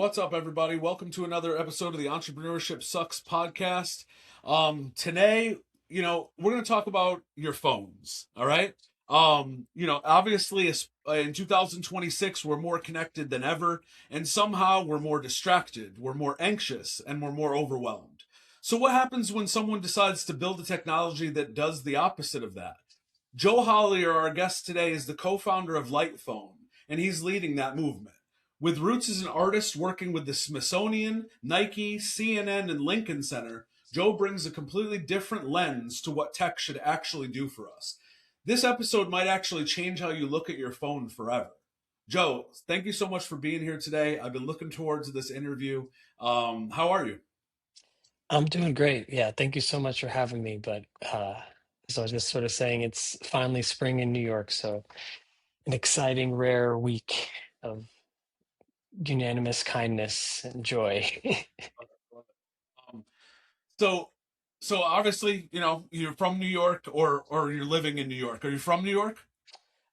What's up, everybody? Welcome to another episode of the Entrepreneurship Sucks podcast. Today, we're going to talk about your phones. All right. Obviously, in 2026, we're more connected than ever, and somehow we're more distracted, we're more anxious, and we're more overwhelmed. So, what happens when someone decides to build a technology that does the opposite of that? Joe Hollier, our guest today, is the co founder of Lightphone, and he's leading that movement. With roots as an artist working with the Smithsonian, Nike, CNN, and Lincoln Center, Joe brings a completely different lens to what tech should actually do for us. This episode might actually change how you look at your phone forever. Joe, thank you so much for being here today. I've been looking towards this interview. How are you? I'm doing great. Yeah, thank you so much for having me. But as I was just sort of saying, it's finally spring in New York, so an exciting, rare week of unanimous kindness and joy. Um, so, so obviously, you're from New York, or you're living in New York. Are you from New York?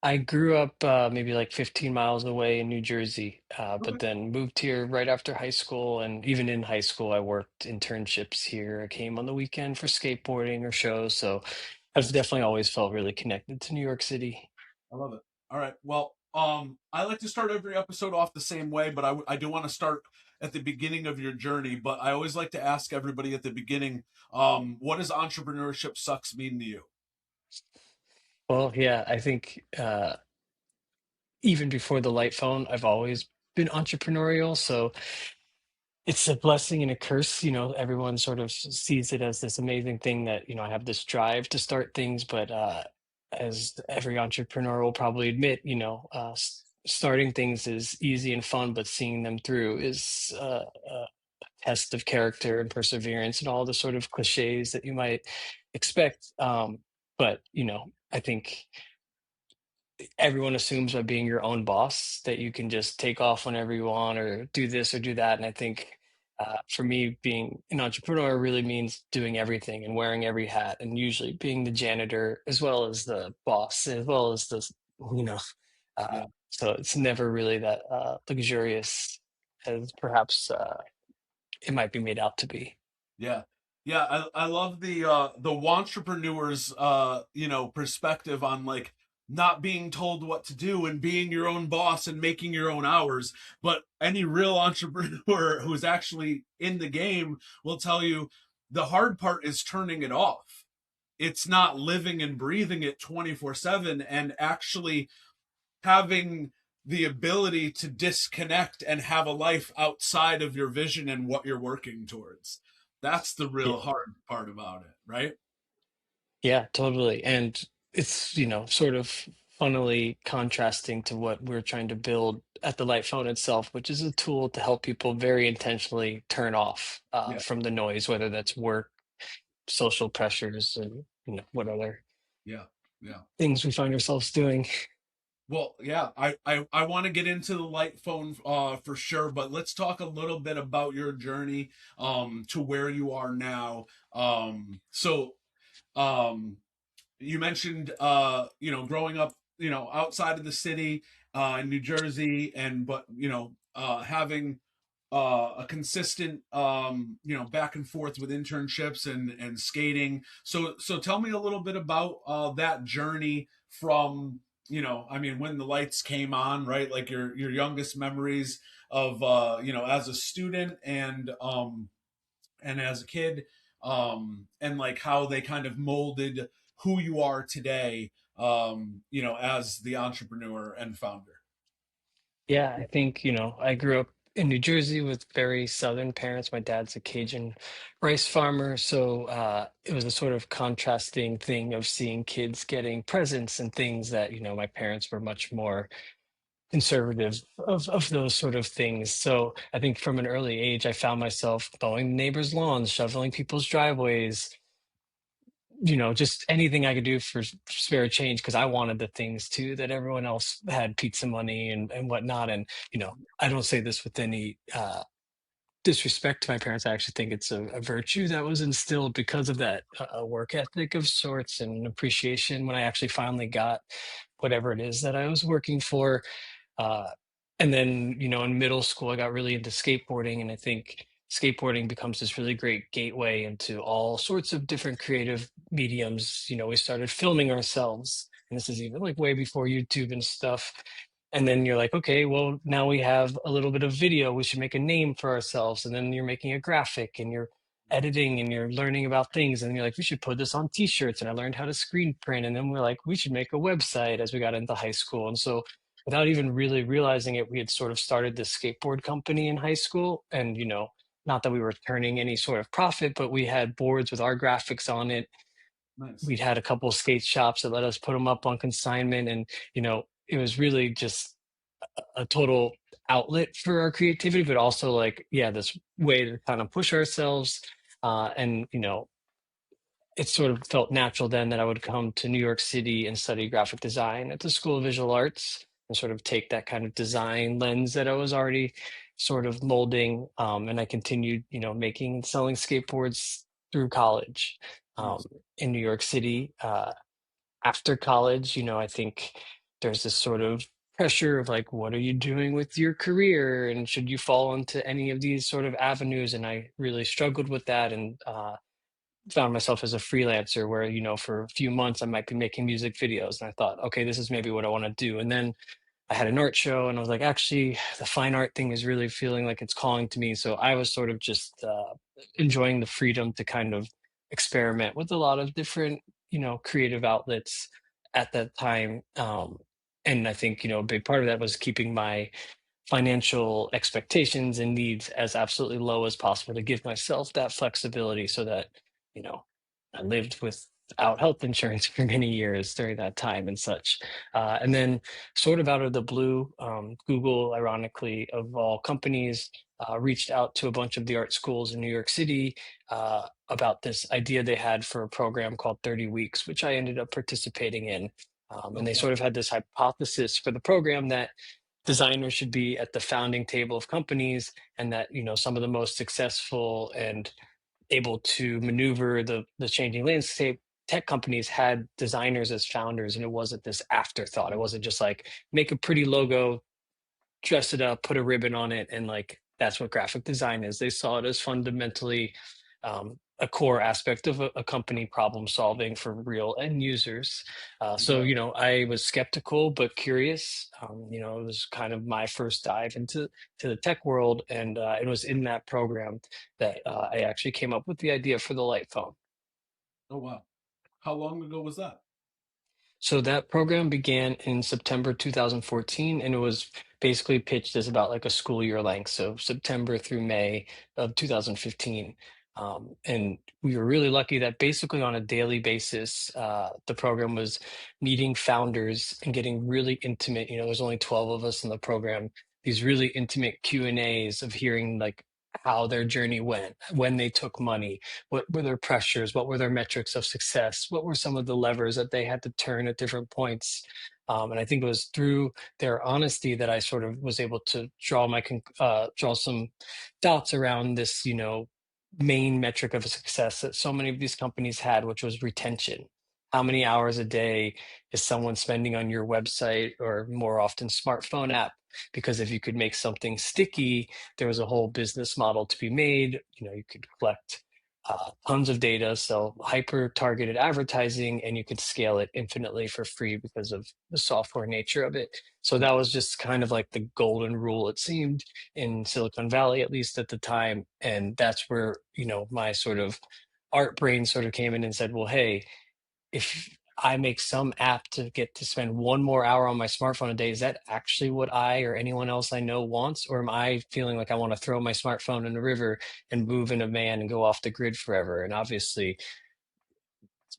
I grew up maybe like 15 miles away in New Jersey, but Okay. then moved here right after high school. And even in high school, I worked internships here. I came on the weekend for skateboarding or shows. So I've definitely always felt really connected to New York City. I love it. All right. Well, I like to start every episode off the same way, but I do want to start at the beginning of your journey. But I always like to ask everybody at the beginning, what does entrepreneurship sucks mean to you? Well, yeah, I think even before the light phone, I've always been entrepreneurial. So it's a blessing and a curse. Everyone sort of sees it as this amazing thing that, I have this drive to start things. But as every entrepreneur will probably admit, starting things is easy and fun, but seeing them through is a test of character and perseverance and all the sort of cliches that you might expect. But, I think everyone assumes by being your own boss that you can just take off whenever you want or do this or do that. And I think for me, being an entrepreneur really means doing everything and wearing every hat, and usually being the janitor as well as the boss, as well as the, you know, uh, Yeah, so it's never really that luxurious as perhaps it might be made out to be. yeah, yeah. I love the entrepreneur's perspective on like not being told what to do and being your own boss and making your own hours. But any real entrepreneur who's actually in the game will tell you the hard part is turning it off. It's not living and breathing it 24/7 and actually having the ability to disconnect and have a life outside of your vision and what you're working towards. That's the real Yeah. hard part about it, right? Yeah, totally. And it's, sort of funnily contrasting to what we're trying to build at the Light Phone itself, which is a tool to help people very intentionally turn off Yeah, from the noise, whether that's work, social pressures, and what other yeah, yeah. things we find ourselves doing. Well, yeah, I want to get into the light phone for sure, but let's talk a little bit about your journey to where you are now. Um you mentioned growing up outside of the city in New Jersey, and but having a consistent back and forth with internships and skating. So tell me a little bit about that journey from I mean when the lights came on, right? Like your youngest memories of as a student and as a kid, and like how they kind of molded who you are today, as the entrepreneur and founder. Yeah, I think, I grew up in New Jersey with very Southern parents. My dad's a Cajun rice farmer. So it was a sort of contrasting thing of seeing kids getting presents and things that, my parents were much more conservative of those sort of things. So I think from an early age, I found myself mowing neighbors' lawns, shoveling people's driveways, just anything I could do for spare change because I wanted the things too that everyone else had, pizza money and whatnot. And, I don't say this with any disrespect to my parents. I actually think it's a virtue that was instilled because of that work ethic of sorts and appreciation when I actually finally got whatever it is that I was working for. Uh, And then, in middle school, I got really into skateboarding, and I think skateboarding becomes this really great gateway into all sorts of different creative mediums. We started filming ourselves, and this is even like way before YouTube and stuff. And then you're like, okay, well, now we have a little bit of video. We should make a name for ourselves. And then you're making a graphic and you're editing and you're learning about things. And you're like, we should put this on t-shirts. And I learned how to screen print. And then we're like, we should make a website as we got into high school. And so without even really realizing it, we had sort of started this skateboard company in high school. And, not that we were turning any sort of profit, but we had boards with our graphics on it. Nice. We'd had a couple of skate shops that let us put them up on consignment. And, it was really just a total outlet for our creativity, but also like, yeah, this way to kind of push ourselves. And, it sort of felt natural then that I would come to New York City and study graphic design at the School of Visual Arts and sort of take that kind of design lens that I was already sort of molding. And I continued, making and selling skateboards through college um, Nice. in New York City. After college, I think there's this sort of pressure of like, what are you doing with your career? And should you fall into any of these sort of avenues? And I really struggled with that. And found myself as a freelancer where, for a few months I might be making music videos. And I thought, okay, this is maybe what I want to do. And then I had an art show and I was like, actually, the fine art thing is really feeling like it's calling to me. So I was sort of just enjoying the freedom to kind of experiment with a lot of different, creative outlets at that time. And I think, a big part of that was keeping my financial expectations and needs as absolutely low as possible to give myself that flexibility so that, you know, I lived without health insurance for many years during that time and such. And then, sort of out of the blue, Google, ironically, of all companies, reached out to a bunch of the art schools in New York City about this idea they had for a program called 30 Weeks, which I ended up participating in. And they Okay. sort of had this hypothesis for the program that designers should be at the founding table of companies, and that some of the most successful and able to maneuver the changing landscape tech companies had designers as founders, and it wasn't this afterthought. It wasn't just like make a pretty logo, dress it up, put a ribbon on it, and like that's what graphic design is. They saw it as fundamentally a core aspect of a company problem solving for real end users. So, Exactly. I was skeptical but curious. It was kind of my first dive into the tech world, and it was in that program that I actually came up with the idea for the light phone. Oh wow. How long ago was that? So that program began in September 2014, and it was basically pitched as about like a school year length, so September through May of 2015. And we were really lucky that basically on a daily basis, the program was meeting founders and getting really intimate. There's only 12 of us in the program. These really intimate Q&As of hearing like how their journey went, when they took money, what were their pressures, what were their metrics of success, what were some of the levers that they had to turn at different points. And I think it was through their honesty that I sort of was able to draw some dots around this, main metric of success that so many of these companies had, which was retention. How many hours a day is someone spending on your website, or more often smartphone app? Because if you could make something sticky, there was a whole business model to be made. You could collect tons of data, so hyper targeted advertising, and you could scale it infinitely for free because of the software nature of it. So that was just kind of like the golden rule, it seemed, in Silicon Valley, at least at the time. And that's where, my sort of art brain sort of came in and said, well, hey, if I make some app to get to spend one more hour on my smartphone a day, is that actually what I or anyone else I know wants? Or am I feeling like I want to throw my smartphone in the river and move in a van and go off the grid forever? And obviously,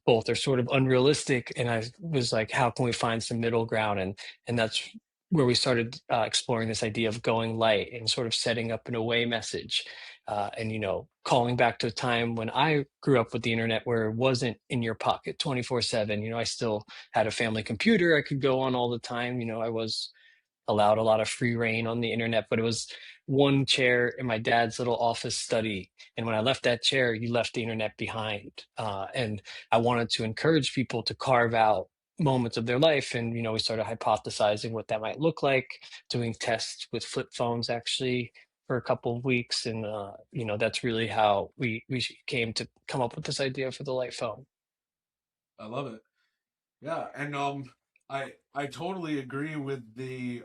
both are sort of unrealistic. And I was like, how can we find some middle ground? And that's where we started exploring this idea of going light and sort of setting up an away message. And calling back to a time when I grew up with the internet where it wasn't in your pocket 24/7. I still had a family computer I could go on all the time. I was allowed a lot of free reign on the internet, but it was one chair in my dad's little office study. And when I left that chair, you left the internet behind. And I wanted to encourage people to carve out moments of their life. And we started hypothesizing what that might look like, doing tests with flip phones actually for a couple of weeks. And that's really how we came to come up with this idea for the light phone. I love it. Yeah, and I totally agree with the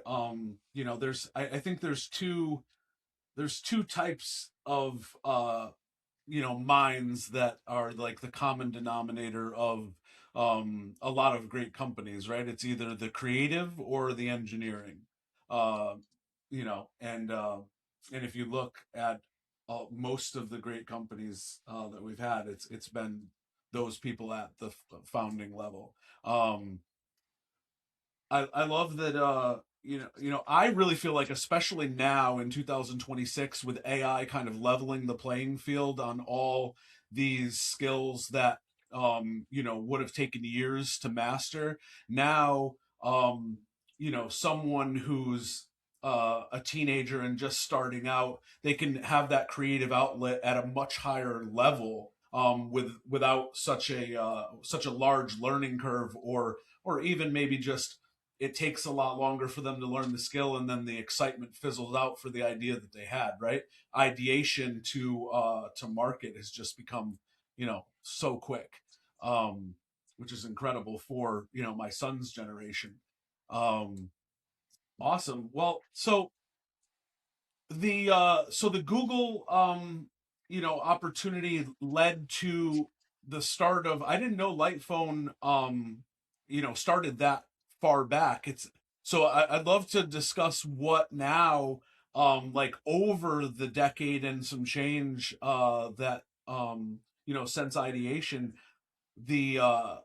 there's I think there's two types of minds that are like the common denominator of a lot of great companies, right? It's either the creative or the engineering. uh and if you look at most of the great companies that we've had, it's been those people at the founding level. um I love that I really feel like, especially now in 2026, with AI kind of leveling the playing field on all these skills that would have taken years to master. Now someone who's a teenager and just starting out, they can have that creative outlet at a much higher level, without such a large learning curve, or even maybe just it takes a lot longer for them to learn the skill, and then the excitement fizzles out for the idea that they had, right? Ideation to market has just become so quick, um which is incredible for my son's generation. um awesome. Well, the Google opportunity led to the start of, I didn't know Light Phone started that far back. It's so I'd love to discuss what now, like over the decade and some change, that since ideation, the uh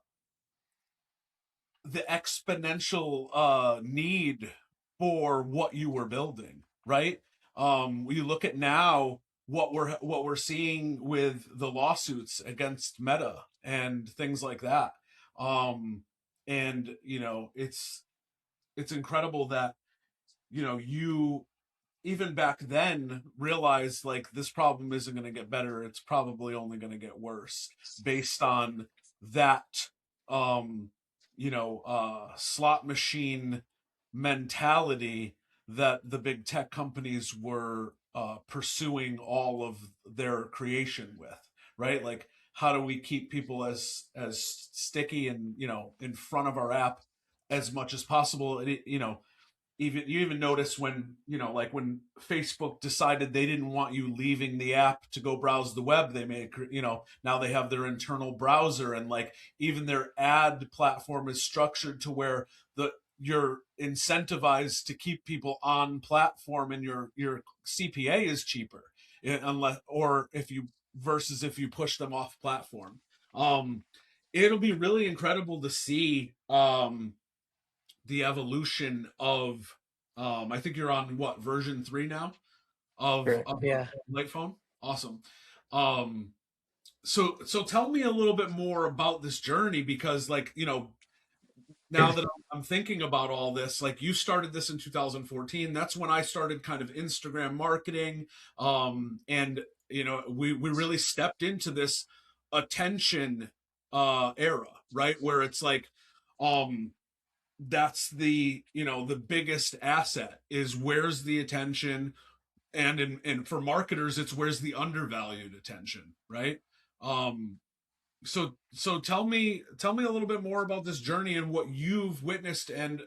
the exponential need for what you were building, right? You look at now what we're seeing with the lawsuits against Meta and things like that. And it's incredible that you even back then realized like this problem isn't going to get better, it's probably only going to get worse, based on that slot machine mentality that the big tech companies were pursuing all of their creation with, right? Like, how do we keep people as sticky and in front of our app as much as possible? And even you even notice when like when Facebook decided they didn't want you leaving the app to go browse the web, they made now they have their internal browser, and like even their ad platform is structured to where you're incentivized to keep people on platform, and your CPA is cheaper, unless or if you versus if you push them off platform. um it'll be really incredible to see the evolution of I think you're on what, version 3 now of Correct. Yeah. Light Phone. Awesome. um so tell me a little bit more about this journey, because like now that I'm thinking about all this, like you started this in 2014. That's when I started kind of Instagram marketing, and we really stepped into this attention era, right, where it's like um that's the biggest asset is where's the attention, and for marketers it's where's the undervalued attention, right? So tell me a little bit more about this journey and what you've witnessed and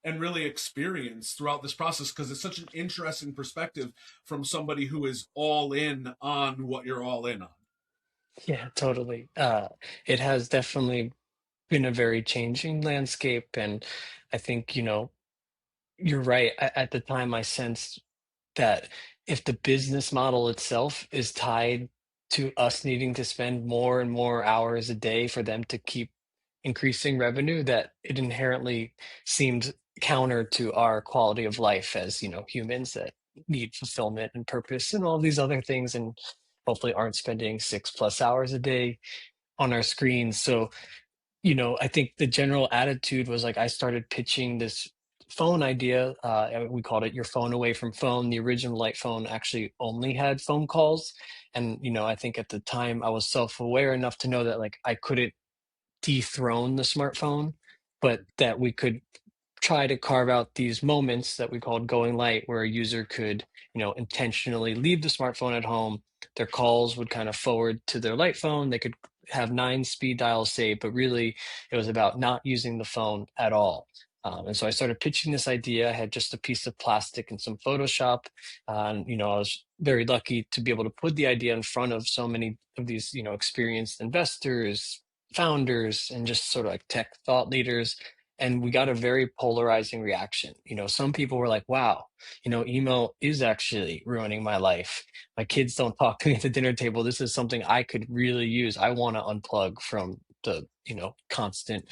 really experienced throughout this process, because it's such an interesting perspective from somebody who is all in on what you're all in on. Yeah, totally. It has definitely been a very changing landscape. And I think, you're right. At the time, I sensed that if the business model itself is tied to us needing to spend more and more hours a day for them to keep increasing revenue, that it inherently seemed counter to our quality of life as, humans that need fulfillment and purpose and all these other things, and hopefully aren't spending 6+ hours a day on our screens. So I think the general attitude was like I started pitching this phone idea. And we called it your phone away from phone. The original light phone actually only had phone calls. And, I think at the time I was self aware enough to know that like I couldn't dethrone the smartphone, but that we could try to carve out these moments that we called going light, where a user could, intentionally leave the smartphone at home. Their calls would kind of forward to their light phone. They could have 9 speed dials saved, but really it was about not using the phone at all. And so I started pitching this idea. I had just a piece of plastic and some Photoshop. And, I was very lucky to be able to put the idea in front of so many of these, experienced investors, founders, and just sort of like tech thought leaders. And we got a very polarizing reaction. Some people were like, wow, email is actually ruining my life. My kids don't talk to me at the dinner table. This is something I could really use. I want to unplug from the, constant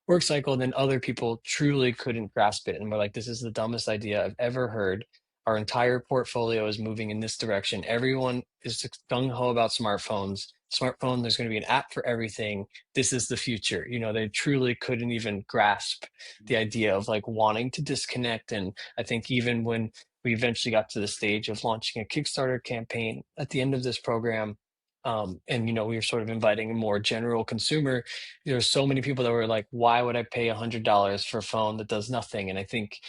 work cycle. And then other people truly couldn't grasp it. And we're like, this is the dumbest idea I've ever heard. Our entire portfolio is moving in this direction. Everyone is gung ho about smartphones. Smartphone, there's going to be an app for everything. This is the future. They truly couldn't even grasp the idea of like wanting to disconnect. And I think even when we eventually got to the stage of launching a Kickstarter campaign at the end of this program, and we were sort of inviting a more general consumer, there's so many people that were like, why would I pay $100 for a phone that does nothing? And I think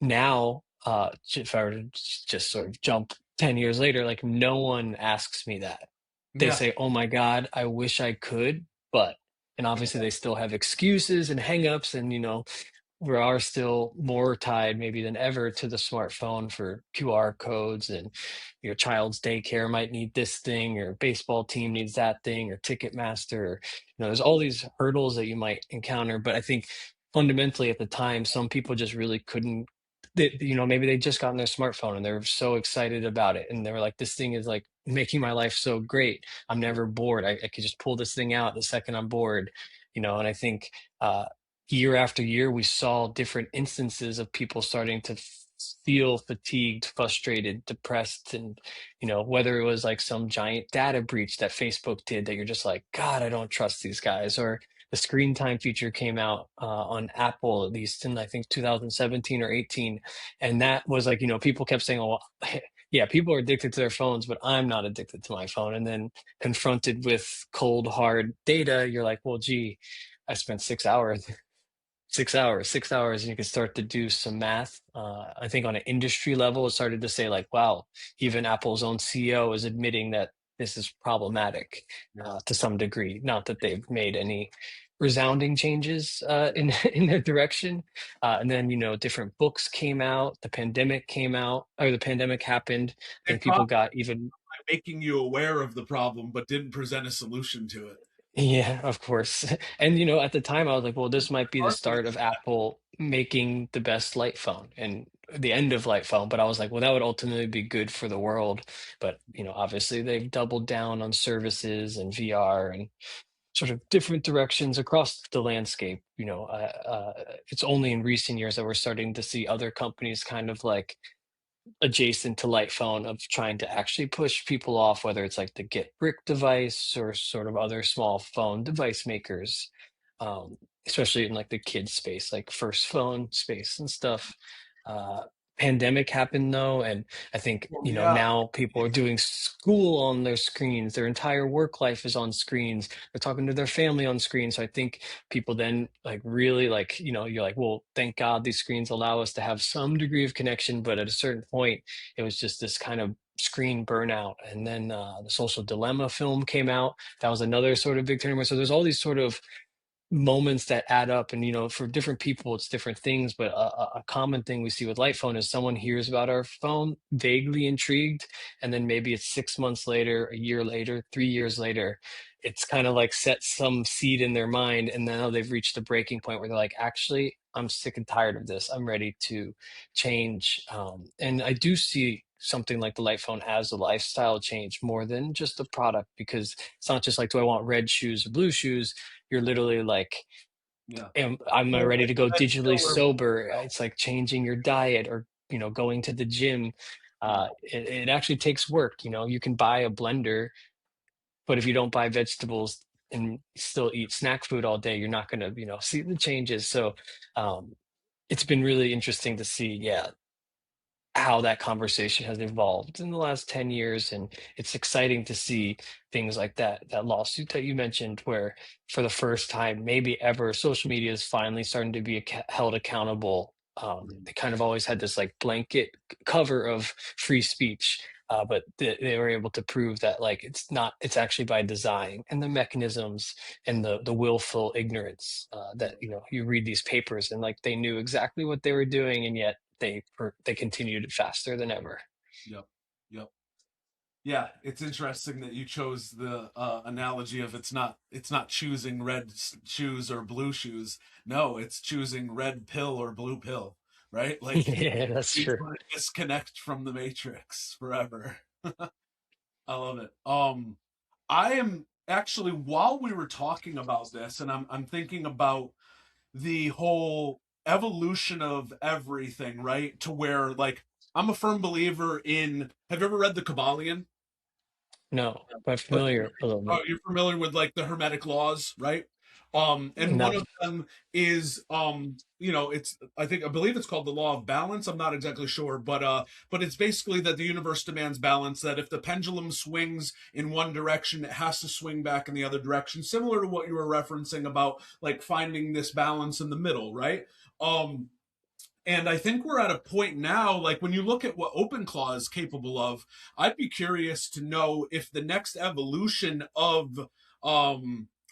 now, if I were to just sort of jump 10 years later, like no one asks me that. They Yeah. say, oh my God, I wish I could, but, and obviously they still have excuses and hangups. And, we are still more tied maybe than ever to the smartphone for QR codes, and your child's daycare might need this thing, or baseball team needs that thing, or Ticketmaster, or, there's all these hurdles that you might encounter. But I think fundamentally at the time, some people just really couldn't, maybe they just gotten their smartphone and they're so excited about it. And they were like, this thing is like making my life so great. I'm never bored. I could just pull this thing out the second I'm bored, and I think, uh, year after year, we saw different instances of people starting to feel fatigued, frustrated, depressed, and whether it was like some giant data breach that Facebook did, that you're just like, God, I don't trust these guys, or the screen time feature came out on Apple, at least in I think 2017 or 18, and that was like, people kept saying, "Oh, yeah, people are addicted to their phones, but I'm not addicted to my phone." And then confronted with cold hard data, you're like, well, gee, I spent 6 hours 6 hours, and you can start to do some math. I think on an industry level, it started to say like, wow, even Apple's own CEO is admitting that this is problematic Yeah. to some degree. Not that they've made any resounding changes in in their direction. And then different books came out. The pandemic came out, or the pandemic happened. I They think probably people got even. making you aware of the problem, but didn't present a solution to it. Yeah, of course. And at the time I was like, well, this might be the Marketing start of Apple making the best light phone and the end of light phone. But I was like, well, that would ultimately be good for the world. But, obviously they've doubled down on services and VR and sort of different directions across the landscape. It's only in recent years that we're starting to see other companies kind of like adjacent to light phone of trying to actually push people off, whether it's like the Get Brick device or sort of other small phone device makers, um, especially in like the kids space, like first phone space and stuff. Uh, Pandemic happened though, and I think Well, yeah. now people are doing school on their screens. Their entire work life is on screens. They're talking to their family on screens. So I think people then like really like, you're like, well, thank God these screens allow us to have some degree of connection. But at a certain point, it was just this kind of screen burnout. And then the Social Dilemma film came out. That was another sort of big turning point. So there's all these sort of moments that add up, and for different people it's different things, but a common thing we see with light phone is someone hears about our phone vaguely intrigued, and then maybe it's 6 months later, a year later, 3 years later, it's kind of like set some seed in their mind, and now they've reached a breaking point where they're like, actually, I'm sick and tired of this, I'm ready to change. And I do see something like the light phone as a lifestyle change more than just a product, because it's not just like, do I want red shoes or blue shoes? You're literally like, Yeah. am I Well, ready to go that's digitally still where sober? It's like changing your diet, or going to the gym. It actually takes work. You can buy a blender, but if you don't buy vegetables and still eat snack food all day, you're not going to see the changes. So um, it's been really interesting to see. Yeah. how that conversation has evolved in the last 10 years. And it's exciting to see things like that lawsuit that you mentioned, where for the first time, maybe ever, social media is finally starting to be held accountable. They kind of always had this like blanket cover of free speech, but they were able to prove that like it's not, it's actually by design, and the mechanisms and the willful ignorance, that you read these papers and like they knew exactly what they were doing, and yet they continued faster than ever. Yep. Yep. Yeah, it's interesting that you chose the analogy of it's not choosing shoes or blue shoes. No, it's choosing red pill or blue pill, right? Like Yeah, that's you true. try to disconnect from the matrix forever. I love it. I am actually, while we were talking about this, and I'm thinking about the whole evolution of everything, right? To where like I'm a firm believer in. Have you ever read the Kabbalion? No, but Okay. familiar a little bit. You're familiar with like the Hermetic laws, right? And one No. of them is it's I believe it's called the law of balance. I'm not exactly sure, but it's basically that the universe demands balance, that if the pendulum swings in one direction, it has to swing back in the other direction, similar to what you were referencing about like finding this balance in the middle, right? Um, and I think we're at a point now, like when you look at what OpenClaw is capable of, I'd be curious to know if the next evolution of the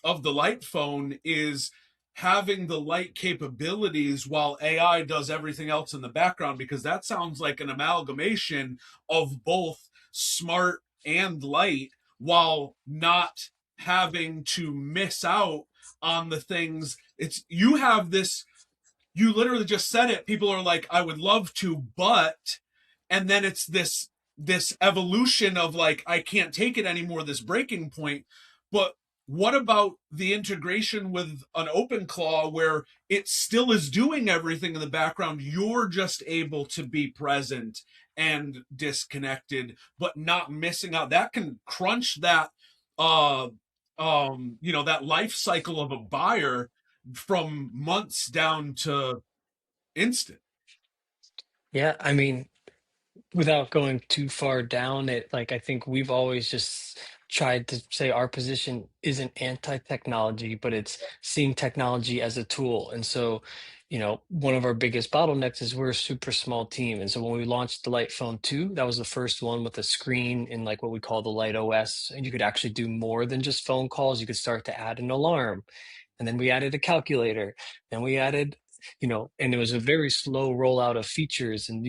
light phone is having the light capabilities while AI does everything else in the background, because that sounds like an amalgamation of both smart and light while not having to miss out on the things. It's you have this, you literally just said it. People are like, I would love to, but, and then it's this evolution of like, I can't take it anymore, this breaking point. But what about the integration with an open claw where it still is doing everything in the background? You're just able to be present and disconnected, but not missing out. That can crunch that uh that life cycle of a buyer from months down to instant. Yeah, I mean, without going too far down it, like I think we've always just tried to say our position isn't anti-technology, but it's seeing technology as a tool. And so, one of our biggest bottlenecks is we're a super small team. And so when we launched the Light Phone 2, that was the first one with a screen in like what we call the Light OS. And you could actually do more than just phone calls. You could start to add an alarm. And then we added a calculator. Then we added, and it was a very slow rollout of features. And,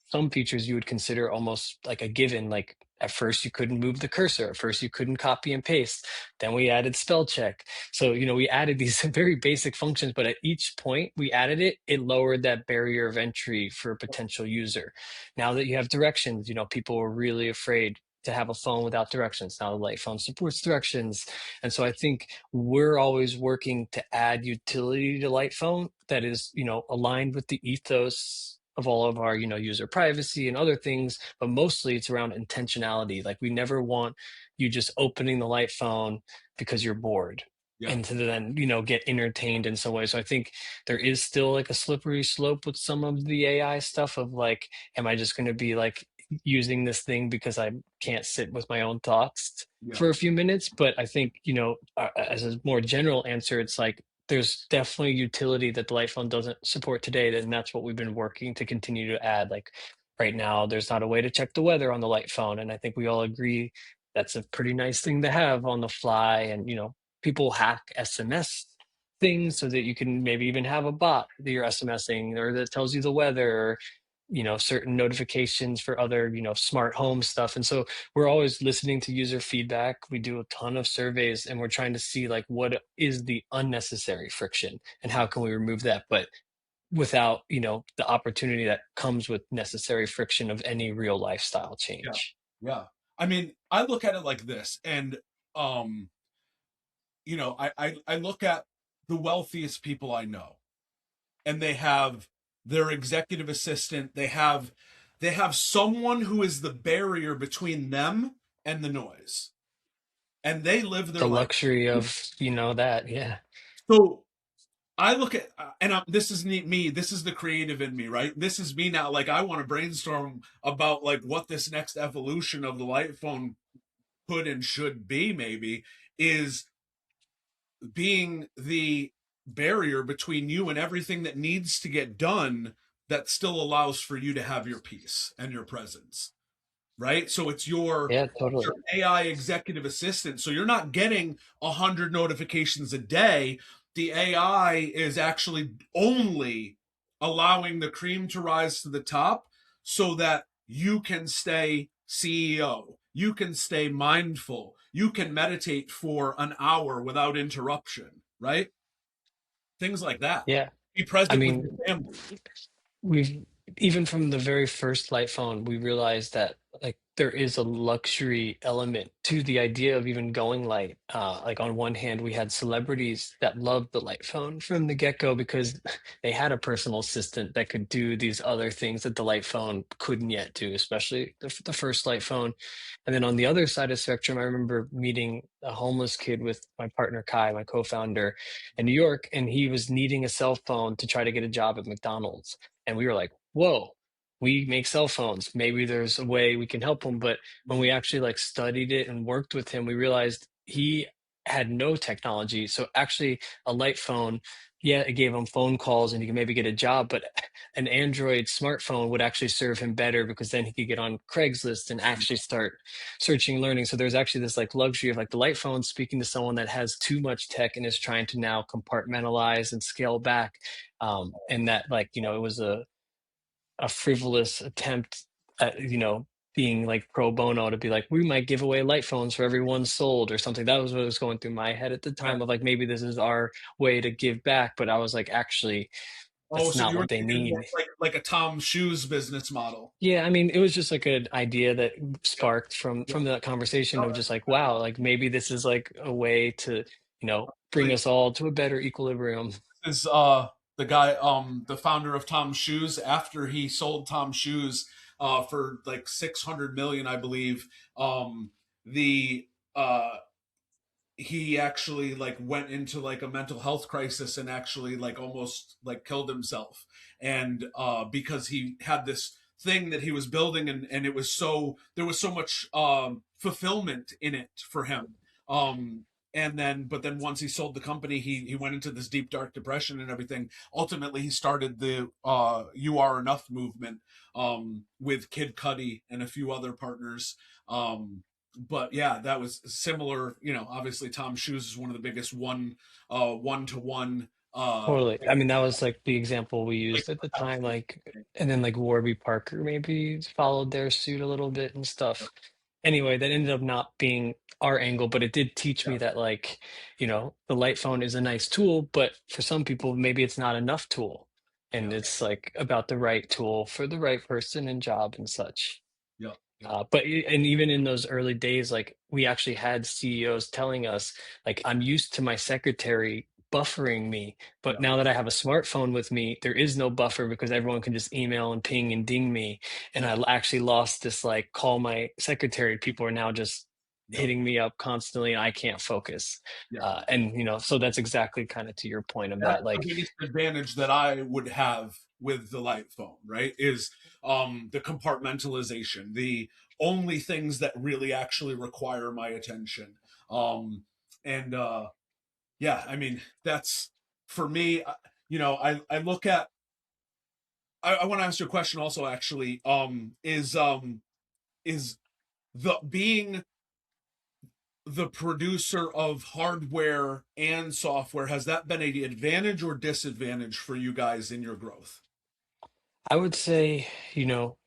some features you would consider almost like a given. Like at first you couldn't move the cursor, at first you couldn't copy and paste. Then we added spell check. So, we added these very basic functions, but at each point we added it, it lowered that barrier of entry for a potential user. Now that you have directions, people were really afraid to have a phone without directions. Now the light phone supports directions. And so I think we're always working to add utility to light phone that is, aligned with the ethos of all of our, user privacy and other things, but mostly it's around intentionality. Like we never want you just opening the light phone because you're bored Yeah. and to then, get entertained in some way. So I think there is still like a slippery slope with some of the AI stuff of like, am I just going to be like using this thing because I can't sit with my own thoughts Yeah. for a few minutes? But I think, as a more general answer, it's like there's definitely utility that the light phone doesn't support today, and that's what we've been working to continue to add. Like right now, there's not a way to check the weather on the light phone, and I think we all agree that's a pretty nice thing to have on the fly. And people hack SMS things so that you can maybe even have a bot that you're SMSing or that tells you the weather, certain notifications for other, smart home stuff. And so we're always listening to user feedback. We do a ton of surveys and we're trying to see like what is the unnecessary friction and how can we remove that, but without, the opportunity that comes with necessary friction of any real lifestyle Yeah. change. Yeah. I mean, I look at it like this, and um, I look at the wealthiest people I know, and they have their executive assistant, they have someone who is the barrier between them and the noise. And they live their The life. luxury of, that. Yeah. So I look at and this is me. This is the creative in me, right? This is me now. Like I want to brainstorm about like what this next evolution of the light phone could and should be. Maybe is being the barrier between you and everything that needs to get done that still allows for you to have your peace and your presence, right? So Yeah, it's totally. your AI executive assistant. So you're not getting 100 notifications a day. The AI is actually only allowing the cream to rise to the top so that you can stay CEO. You can stay mindful. You can meditate for an hour without interruption, right? Things like that. Yeah. Be I present with mean, your family. we've even from the very first light phone, we realized that like there is a luxury element to the idea of even going light. Like on one hand, we had celebrities that loved the light phone from the get-go because they had a personal assistant that could do these other things that the light phone couldn't yet do, especially the first light phone. And then on the other side of the spectrum, I remember meeting a homeless kid with my partner Kai, my co-founder, in New York, and he was needing a cell phone to try to get a job at McDonald's. And we were like, whoa, we make cell phones. Maybe there's a way we can help him. But when we actually like studied it and worked with him, we realized he had no technology. So actually a light phone, yeah, it gave him phone calls and he could maybe get a job, but an Android smartphone would actually serve him better because then he could get on Craigslist and actually start searching and learning. So there's actually this like luxury of like the light phone speaking to someone that has too much tech and is trying to now compartmentalize and scale back. And that like, it was a frivolous attempt at, being like pro bono to be like, we might give away light phones for every one sold or something. That was what was going through my head at the Yeah. time of like, maybe this is our way to give back. But I was like, actually, Oh, that's so not you were what they thinking more need. like a Tom Shoes business model. Yeah, I mean, it was just like an idea that Yep. sparked from Yep. that conversation No, of just like, wow, like maybe this is like a way to, bring actually, us all to a better equilibrium. is the guy the founder of Tom Shoes after he sold Tom Shoes for like 600 million, I believe. The he actually like went into like a mental health crisis and actually like almost like killed himself, and because he had this thing that he was building, and it was so there was so much fulfillment in it for him. And then but then once he sold the company, he went into this deep dark depression and everything. Ultimately he started the You Are Enough movement with Kid Cudi and a few other partners. But yeah, that was similar. Obviously Tom Shoes is one of the biggest one to one Totally. I mean, that was like the example we like used at the time, like, and then like Warby Parker maybe followed their suit a little bit and stuff. Anyway, that ended up not being our angle, but it did teach yeah, me that, like, the light phone is a nice tool, but for some people, maybe it's not enough tool. And yeah, it's like about the right tool for the right person and job and such. yeah, yeah, And even in those early days, like we actually had CEOs telling us, like, I'm used to my secretary buffering me, but yeah, now that I have a smartphone with me, there is no buffer because everyone can just email and ping and ding me. And yeah, I actually lost this, like, call my secretary. People are now just yeah, hitting me up constantly and I can't focus. yeah. So that's exactly kind of to your point of That's that, the like, biggest advantage that I would have with the light phone, right? Is the compartmentalization, the only things that really actually require my attention. And Yeah, I mean, that's for me. I look at. I want to ask you a question also. Actually, is the being the producer of hardware and software, has that been an advantage or disadvantage for you guys in your growth? I would say, you know,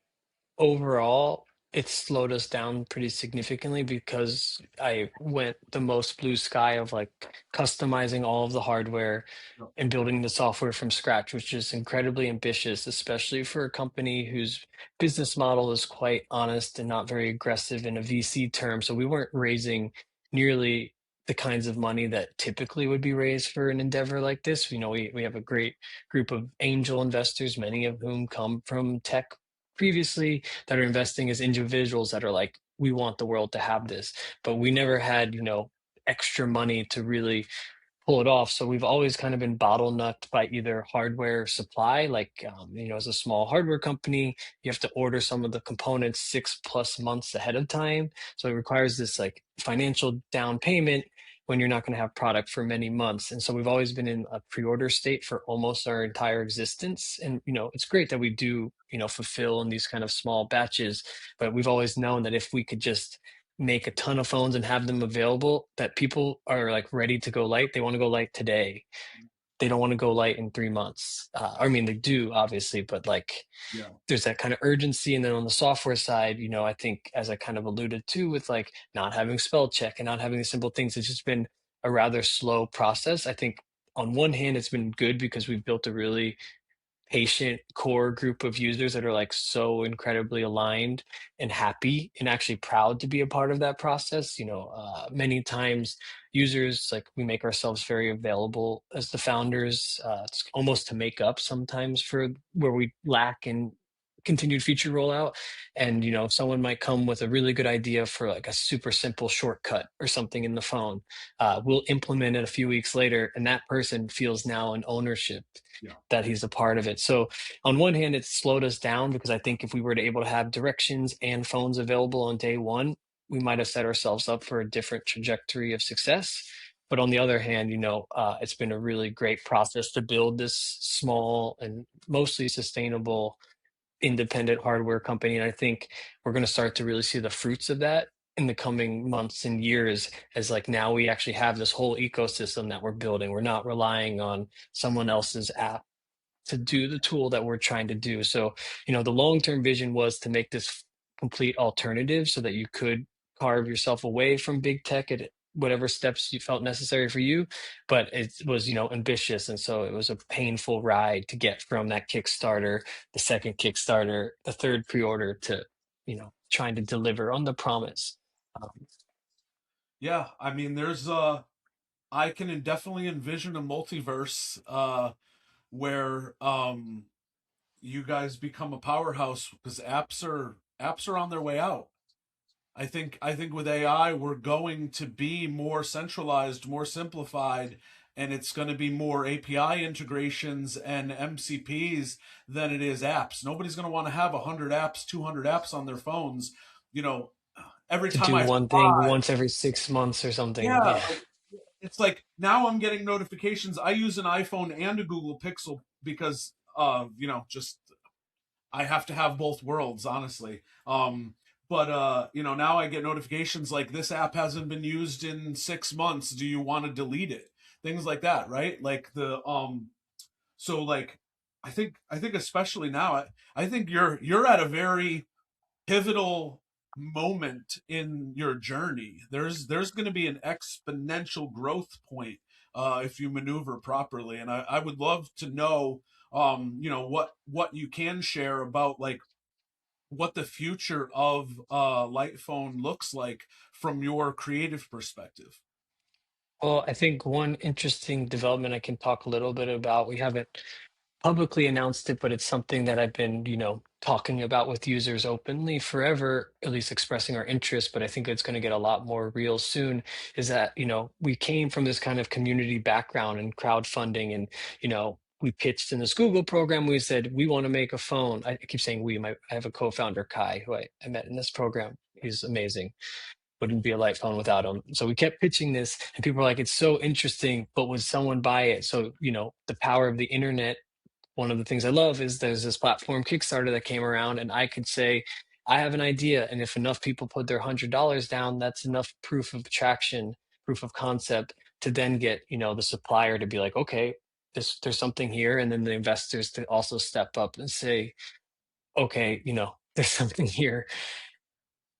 overall, it slowed us down pretty significantly because I went the most blue sky of like customizing all of the hardware No, and building the software from scratch, which is incredibly ambitious, especially for a company whose business model is quite honest and not very aggressive in a VC term. So we weren't raising nearly the kinds of money that typically would be raised for an endeavor like this. We have a great group of angel investors, many of whom come from tech previously, that are investing as individuals that are like, we want the world to have this. But we never had, extra money to really pull it off. So we've always kind of been bottlenecked by either hardware supply, like as a small hardware company, you have to order some of the components 6+ months ahead of time. So it requires this like financial down payment when you're not going to have product for many months. And so we've always been in a pre-order state for almost our entire existence. And it's great that we do, fulfill in these kind of small batches, but we've always known that if we could just make a ton of phones and have them available, that people are like ready to go light. They want to go light today. They don't want to go light in 3 months. I mean, they do obviously, but like Yeah. there's that kind of urgency. And then on the software side, I think as I kind of alluded to with like not having spell check and not having the simple things, it's just been a rather slow process. I think on one hand, it's been good because we've built a really patient core group of users that are like so incredibly aligned and happy and actually proud to be a part of that process. Many times users, like, we make ourselves very available as the founders. It's almost to make up sometimes for where we lack in continued feature rollout. And someone might come with a really good idea for like a super simple shortcut or something in the phone. We'll implement it a few weeks later, and that person feels now an ownership Yeah. that he's a part of it. So on one hand, it's slowed us down because I think if we were to able to have directions and phones available on day one, we might have set ourselves up for a different trajectory of success. But on the other hand, it's been a really great process to build this small and mostly sustainable independent hardware company. And I think we're going to start to really see the fruits of that in the coming months and years, as like now we actually have this whole ecosystem that we're building. We're not relying on someone else's app to do the tool that we're trying to do. So, the long-term vision was to make this complete alternative so that you could carve yourself away from big tech at whatever steps you felt necessary for you. But it was, ambitious. And so it was a painful ride to get from that Kickstarter, the second Kickstarter, the third pre-order to, trying to deliver on the promise. Um, Yeah. I mean, I can definitely envision a multiverse where you guys become a powerhouse because apps are on their way out. I think with AI we're going to be more centralized, more simplified, and it's going to be more API integrations and MCPs than it is apps. Nobody's going to want to have 100 apps, 200 apps on their phones. You know, every to time do I one thing fly, once every 6 months or something. yeah, Yeah. like it's like now I'm getting notifications. I use an iPhone and a Google Pixel because just I have to have both worlds, honestly. But now I get notifications like this app hasn't been used in 6 months. Do you want to delete it? Things like that, right? Like so like I think especially now, I think you're at a very pivotal moment in your journey. There's going to be an exponential growth point if you maneuver properly, and I would love to know what you can share about like what the future of light phone looks like from your creative perspective. Well, I think one interesting development I can talk a little bit about, we haven't publicly announced it, but it's something that I've been, talking about with users openly forever, at least expressing our interest, but I think it's going to get a lot more real soon, is that, we came from this kind of community background and crowdfunding and, we pitched in this Google program. We said, we want to make a phone. I keep saying we, I have a co-founder, Kai, who I met in this program. He's amazing, wouldn't be a light phone without them. So we kept pitching this, and people were like, "It's so interesting, but would someone buy it?" So the power of the internet. One of the things I love is there's this platform Kickstarter that came around, and I could say, "I have an idea," and if enough people put their $100 down, that's enough proof of traction, proof of concept to then get the supplier to be like, "Okay, there's something here," and then the investors to also step up and say, "Okay, there's something here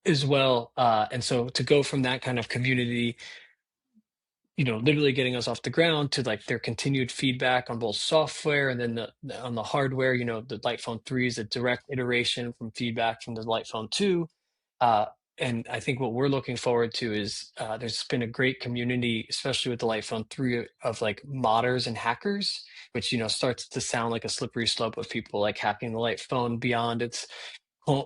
as well." And so to go from that kind of community, literally getting us off the ground to like their continued feedback on both software and then on the hardware, the Light Phone 3 is a direct iteration from feedback from the Light Phone 2. Uh, and I think what we're looking forward to is there's been a great community, especially with the Light Phone 3, of like modders and hackers, which, starts to sound like a slippery slope of people like hacking the Light Phone beyond its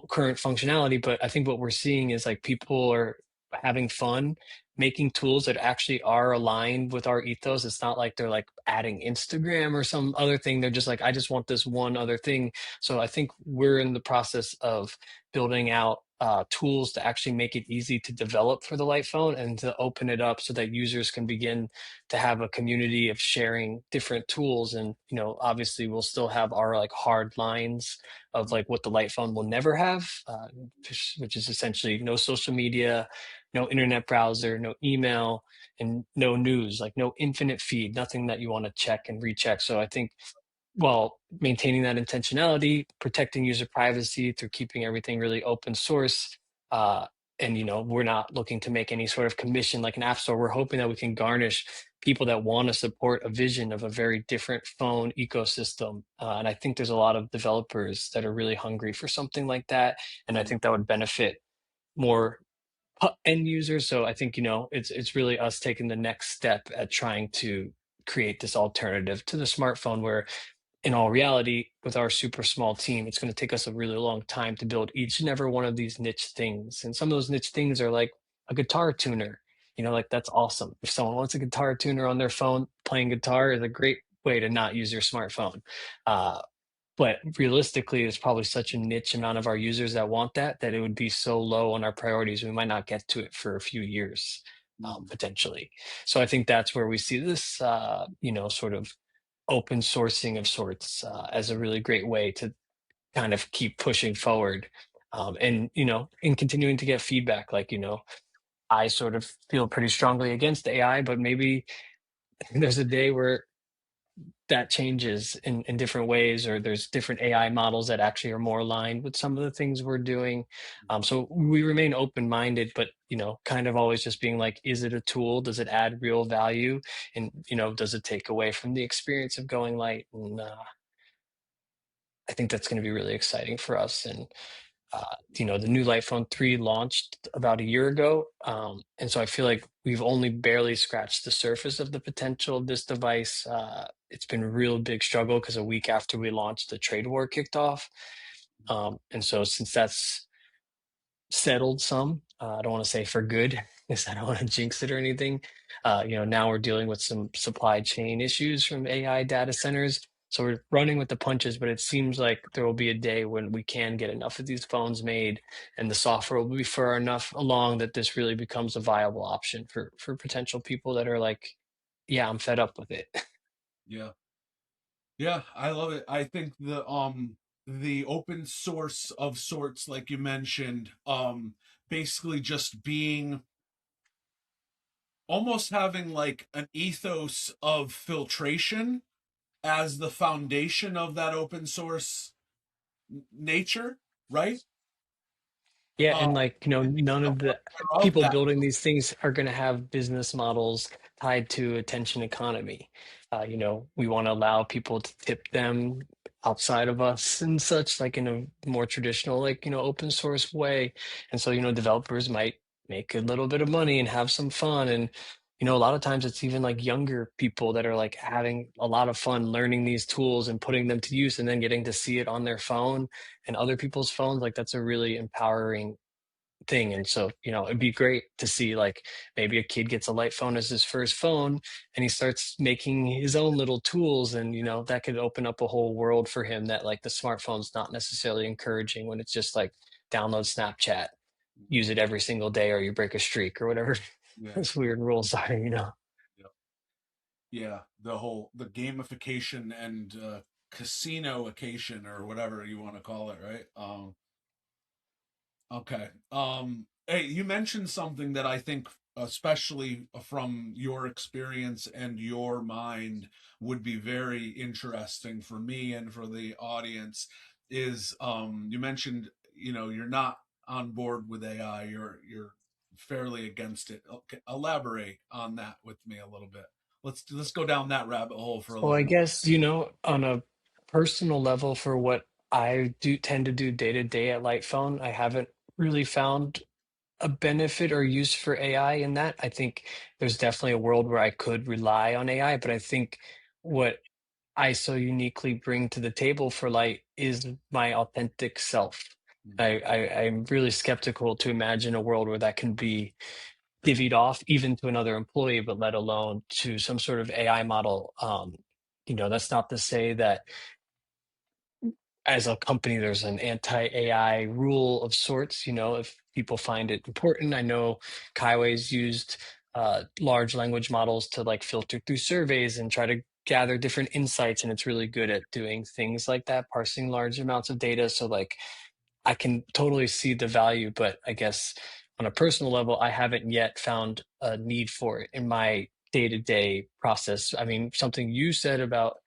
current functionality. But I think what we're seeing is like people are having fun making tools that actually are aligned with our ethos. It's not like they're like adding Instagram or some other thing. They're just like, I just want this one other thing. So I think we're in the process of building out tools to actually make it easy to develop for the light phone and to open it up so that users can begin to have a community of sharing different tools. And obviously we'll still have our like hard lines of like what the light phone will never have, which is essentially no social media, no internet browser, no email, and no news, like no infinite feed, nothing that you want to check and recheck. So I think while maintaining that intentionality, protecting user privacy through keeping everything really open source. Uh, and we're not looking to make any sort of commission like an app store. We're hoping that we can garnish people that want to support a vision of a very different phone ecosystem. And I think there's a lot of developers that are really hungry for something like that. And I Mm, think that would benefit more end users. So I think, it's really us taking the next step at trying to create this alternative to the smartphone where in all reality, with our super small team, it's going to take us a really long time to build each and every one of these niche things. And some of those niche things are like a guitar tuner. Like that's awesome. If someone wants a guitar tuner on their phone, playing guitar is a great way to not use your smartphone. Uh, but realistically, there's probably such a niche amount of our users that want that it would be so low on our priorities, we might not get to it for a few years, mm, potentially. So I think that's where we see this, sort of open sourcing of sorts as a really great way to kind of keep pushing forward. And continuing to get feedback. Like, I sort of feel pretty strongly against AI, but maybe there's a day where that changes in different ways, or there's different AI models that actually are more aligned with some of the things we're doing. So we remain open-minded, but kind of always just being like, is it a tool? Does it add real value? And does it take away from the experience of going light? And I think that's going to be really exciting for us. And the new Light Phone 3 launched about a year ago. And so I feel like we've only barely scratched the surface of the potential of this device. It's been a real big struggle because a week after we launched, the trade war kicked off. And so since that's settled some, I don't want to say for good, because I don't want to jinx it or anything. Now we're dealing with some supply chain issues from AI data centers. So we're running with the punches, but it seems like there will be a day when we can get enough of these phones made and the software will be far enough along that this really becomes a viable option for potential people that are like, yeah, I'm fed up with it. yeah. Yeah, I love it. I think the open source of sorts, like you mentioned, basically just being almost having like an ethos of filtration as the foundation of that open source nature, right? Yeah, Uh, and like, I think none the of the order of people that. building these things are going to have business models tied to attention economy. We want to allow people to tip them outside of us and such, like in a more traditional, like, open source way. And so, developers might make a little bit of money and have some fun. And, a lot of times it's even like younger people that are like having a lot of fun learning these tools and putting them to use and then getting to see it on their phone and other people's phones. Like that's a really empowering thing. And so, it'd be great to see like maybe a kid gets a light phone as his first phone and he starts making his own little tools. And, that could open up a whole world for him that like the smartphone's not necessarily encouraging when it's just like download Snapchat, use it every single day or you break a streak or whatever Yeah, those weird rules are. yeah, yeah. The gamification and casinoification or whatever you want to call it, right? Okay. Hey, you mentioned something that I think, especially from your experience and your mind, would be very interesting for me and for the audience. Is you mentioned, you're not on board with AI. You're fairly against it. Okay, elaborate on that with me a little bit. Let's go down that rabbit hole for a Well, I little bit. guess, on a personal level for what I do tend to do day to day at Light Phone, I haven't really found a benefit or use for AI in that. I think there's definitely a world where I could rely on AI, but I think what I so uniquely bring to the table for Light is my authentic self. Mhm. I'm really skeptical to imagine a world where that can be divvied off even to another employee, but let alone to some sort of AI model. That's not to say that as a company there's an anti-AI rule of sorts. If people find it important, I know Kaiway's used large language models to like filter through surveys and try to gather different insights, and it's really good at doing things like that, parsing large amounts of data. So like I can totally see the value, but I guess on a personal level, I haven't yet found a need for it in my day-to-day process. I mean, something you said about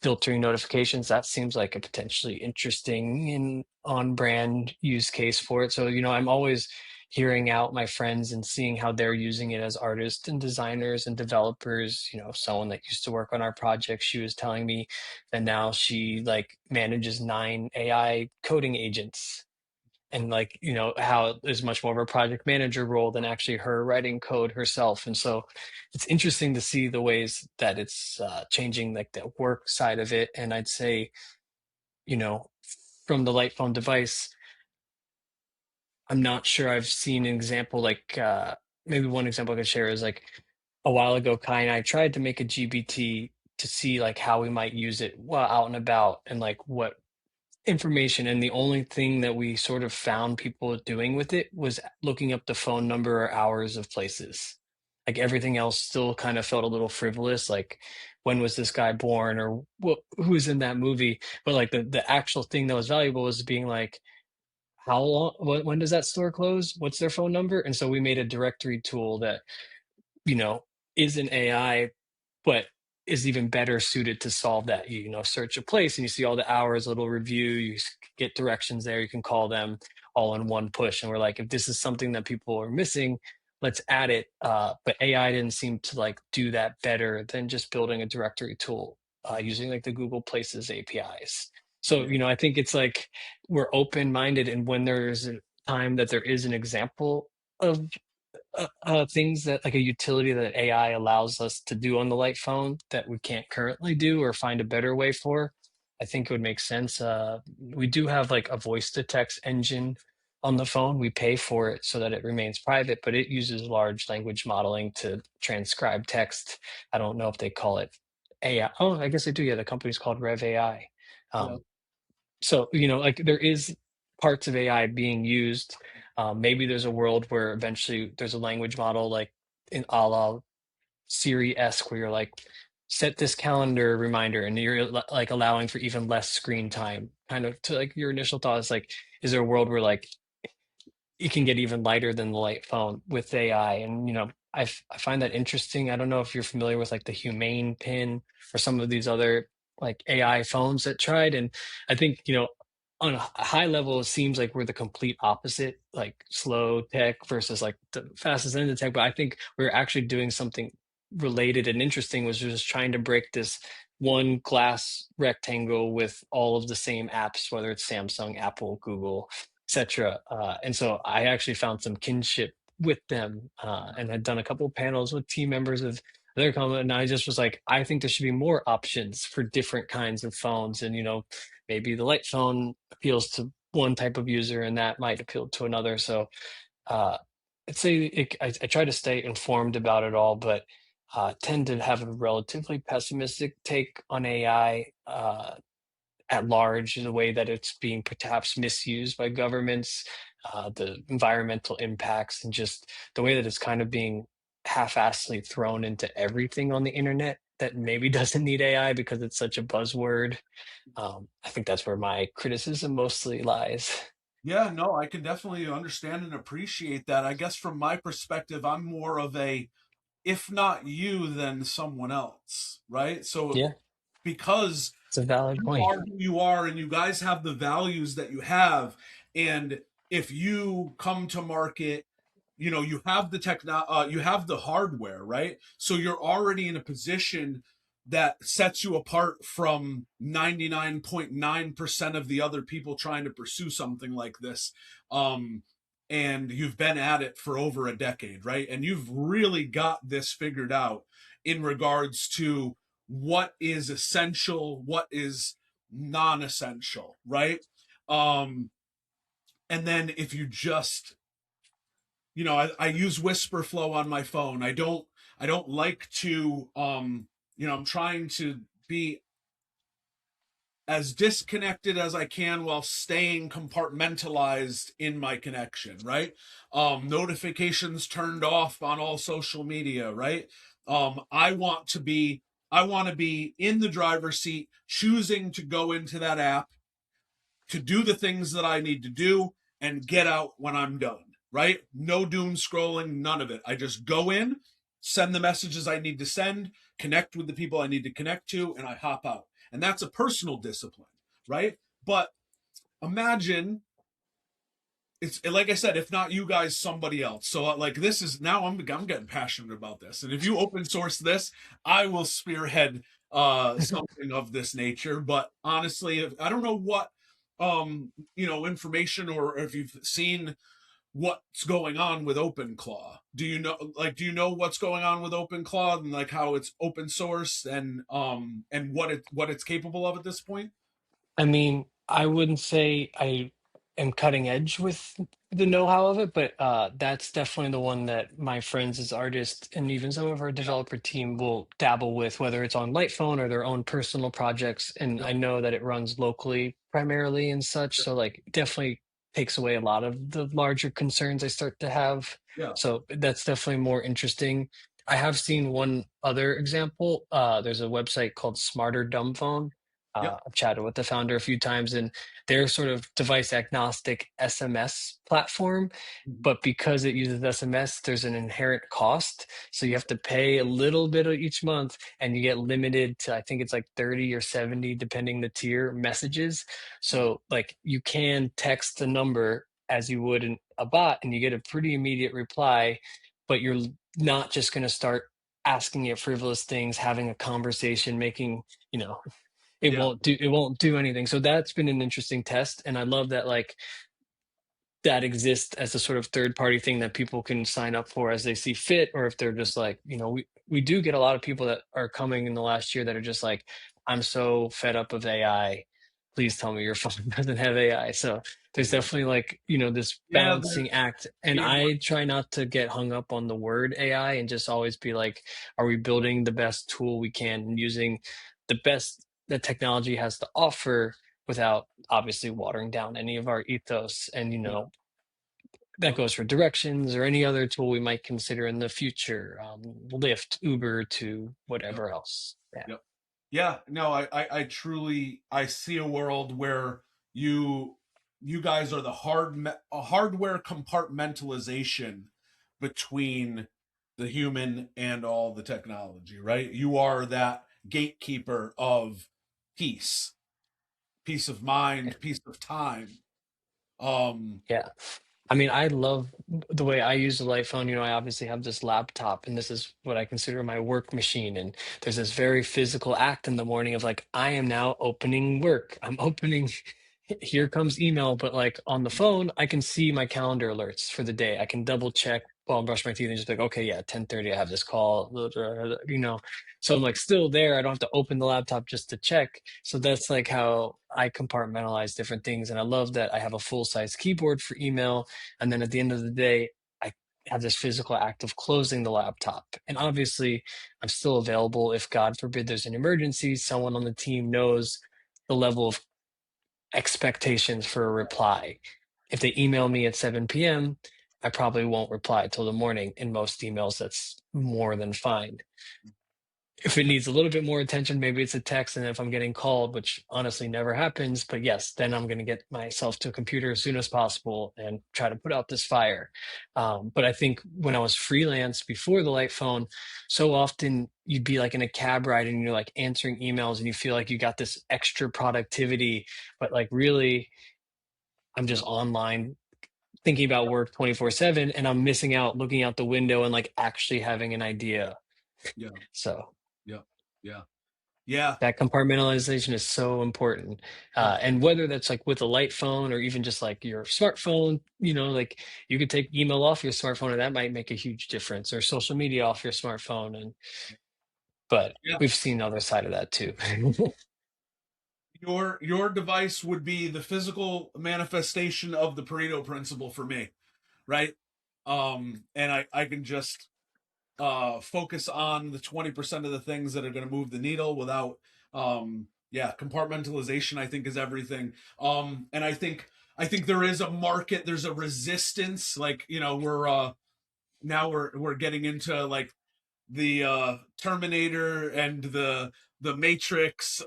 filtering notifications, that seems like a potentially interesting and on-brand use case for it. So, I'm always hearing out my friends and seeing how they're using it as artists and designers and developers. Someone that used to work on our project, she was telling me that now she like manages 9 AI coding agents, and like how there's much more of a project manager role than actually her writing code herself. And so it's interesting to see the ways that it's changing like the work side of it. And I'd say, you know from the light phone device, I'm not sure I've seen an example like maybe one example I could share is like a while ago Kai and I tried to make a GBT to see like how we might use it while out and about, and like what information. And the only thing that we sort of found people doing with it was looking up the phone number or hours of places. Like everything else still kind of felt a little frivolous, like when was this guy born, or who was in that movie. But like the actual thing that was valuable was being like, how long, when does that store close, what's their phone number. And so we made a directory tool that you know is an AI, but is even better suited to solve that. Search a place and you see all the hours, a little review, get directions there, you can call them all in one push. And we're like, if this is something that people are missing, let's add it. But AI didn't seem to like do that better than just building a directory tool using like the Google Places APIs. So, Yeah. I think it's like we're open-minded, and when there's a time that there is an example of things that like a utility that AI allows us to do on the light phone that we can't currently do or find a better way for, I think it would make sense. We do have like a voice to text engine on the phone. We pay for it so that it remains private, but it uses large language modeling to transcribe text. I don't know if they call it AI. Oh, I guess they do. Yeah, the company's called Rev AI. Yeah. So, like there is parts of AI being used. Maybe there's a world where eventually there's a language model like in a la Siri-esque, where you're like, set this calendar reminder, and you're like allowing for even less screen time. Kind of to like your initial thought is like, is there a world where like it can get even lighter than the light phone with AI? And I find that interesting. I don't know if you're familiar with like the Humane pin or some of these other like AI phones that tried. And I think on a high level it seems like we're the complete opposite, like slow tech versus like the fastest end of tech. But I think we're actually doing something related and interesting, was just trying to break this one glass rectangle with all of the same apps, whether it's Samsung, Apple, Google, etc. And so I actually found some kinship with them, and had done a couple of panels with team members of their company. And I just was like, I think there should be more options for different kinds of phones. And, maybe the light phone appeals to one type of user and that might appeal to another. So uh, I try to stay informed about it all, but tend to have a relatively pessimistic take on AI. At large, the way that it's being perhaps misused by governments, the environmental impacts, and just the way that it's kind of being half-assedly thrown into everything on the internet that maybe doesn't need AI because it's such a buzzword. I think that's where my criticism mostly lies. Yeah, no, I can definitely understand and appreciate that. I guess from my perspective, I'm more of a if not you, then someone else, right? So Yeah, because it's a valid you point. are who you are and you guys have the values that you have, and if you come to market, you have the you have the hardware, right? So you're already in a position that sets you apart from 99.9% of the other people trying to pursue something like this. um and you've been at it for over a decade, right? And you've really got this figured out in regards to what is essential, what is non-essential, right? um and then if you just I use whisper flow on my phone. I don't like to I'm trying to be as disconnected as I can while staying compartmentalized in my connection, right? Notifications turned off on all social media, right? I want to be in the driver's seat, choosing to go into that app to do the things that I need to do and get out when I'm done, right? No doom scrolling, none of it. I just go in, send the messages I need to send, connect with the people I need to connect to, and I hop out. And that's a personal discipline, right? But imagine it's like I said, if not you guys, somebody else. So like this is now I'm getting passionate about this. And if you open source this, I will spearhead something of this nature. But honestly, I don't know what information or if you've seen what's going on with OpenClaw. Do you know what's going on with OpenClaw and like how it's open source and what it's capable of at this point? I mean, I wouldn't say I am cutting edge with the know-how of it, but that's definitely the one that my friends as artists and even some of our Yeah. developer team will dabble with, whether it's on Lightphone or their own personal projects. And Yep. I know that it runs locally primarily and such, so like definitely takes away a lot of the larger concerns I start to have. Yeah. So that's definitely more interesting. I have seen one other example. There's a website called Smarter Dumb Phone. Yep. I've chatted with the founder a few times, and they're sort of device agnostic SMS platform. Mhm. But because it uses SMS, there's an inherent cost. So you have to pay a little bit of each month, and you get limited to, I think it's like 30 or 70, depending the tier, messages. Mhm. So like you can text the number as you would in a bot, and you get a pretty immediate reply, but you're not just going to start asking it frivolous things, having a conversation, making, you know, Yeah. it won't do anything. So that's been an interesting test, and I love that like that exists as a sort of third party thing that people can sign up for as they see fit, or if they're just like, we do get a lot of people that are coming in the last year that are just like, I'm so fed up of AI, please tell me your phone doesn't have AI. So there's Yeah. definitely like, this Yeah. balancing act, and Yeah. I try not to get hung up on the word AI and just always be like, are we building the best tool we can and using the best that technology has to offer without obviously watering down any of our ethos. And Yeah. that Yep. goes for directions or any other tool we might consider in the future, Lyft, Uber, to Yep. whatever else. Yeah. Yep. Yeah, no, I truly I see a world where you you guys are the a hardware compartmentalization between the human and all the technology, right? You are that gatekeeper of peace, peace of mind, peace of time. Um, Yeah. I mean, I love the way I use the light phone. I obviously have this laptop, and this is what I consider my work machine. And there's this very physical act in the morning of like, I am now opening work. I'm opening, here comes email. But like on the phone, I can see my calendar alerts for the day. I can double check while I'm brushing my teeth and just be like, okay, yeah, 10:30, I have this call, So I'm like still there. I don't have to open the laptop just to check. So that's like how I compartmentalize different things. And I love that I have a full size keyboard for email, and then at the end of the day, I have this physical act of closing the laptop. And obviously, I'm still available if, God forbid, there's an emergency. Someone on the team knows the level of expectations for a reply. If they email me at 7 p.m., I probably won't reply till the morning. In most emails, that's more than fine. If it needs a little bit more attention, maybe it's a text. And if I'm getting called, which honestly never happens, but yes, then I'm going to get myself to a computer as soon as possible and try to put out this fire. But I think when I was freelance before the light phone, so often you'd be like in a cab ride and you're like answering emails and you feel like you got this extra productivity, but like really, I'm yeah, just online thinking about work 24/7, and I'm missing out looking out the window and like actually having an idea. yeah, So yeah, yeah, yeah, that compartmentalization is so important. absolutely. And whether that's like with a light phone or even just like your smartphone, like you could take email off your smartphone and that might make a huge difference, or social media off your smartphone. But Yeah. we've seen the other side of that too. Your device would be the physical manifestation of the Pareto principle for me, right? And I can just focus on the 20% of the things that are going to move the needle without yeah, compartmentalization I think is everything. And I think there is a market, there's a resistance, like, we're now we're getting into like the Terminator and the Matrix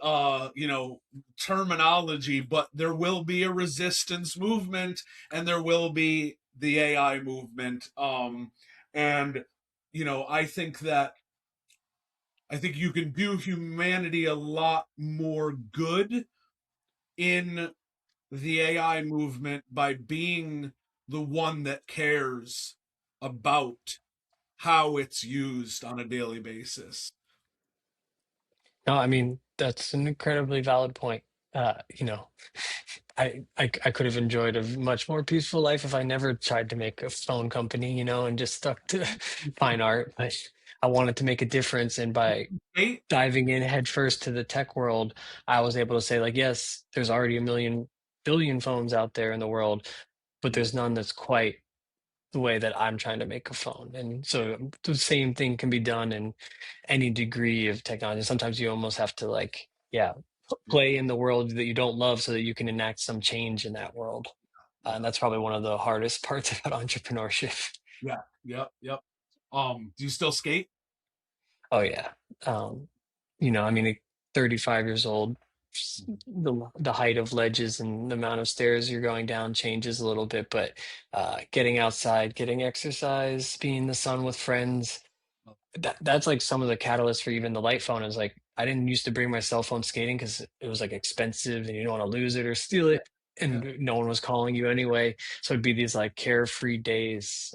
terminology, but there will be a resistance movement, and there will be the AI movement. And I think you can do humanity a lot more good in the AI movement by being the one that cares about how it's used on a daily basis. No, I mean, that's an incredibly valid point. You know, I could have enjoyed a much more peaceful life if I never tried to make a phone company, and just stuck to fine art. But I wanted to make a difference, and by Right? diving in headfirst to the tech world, I was able to say, like, yes, there's already a million billion phones out there in the world, but Yeah, there's none that's quite the way that I'm trying to make a phone. And so the same thing can be done in any degree of technology. Sometimes you almost have to like, yeah, yeah, play in the world that you don't love so that you can enact some change in that world. And yeah, that's probably one of the hardest parts about entrepreneurship. yeah, yep, yep. Do you still skate? Oh yeah. Um, I mean, at 35 years old, the height of ledges and the amount of stairs you're going down changes a little bit, but getting outside, getting exercise, being in the sun with friends, that's like some of the catalysts for even the light phone is like I didn't used to bring my cell phone skating because it was like expensive and you don't want to lose it or steal Yeah, it, yeah, and no one was calling you anyway. So it'd be these like carefree days,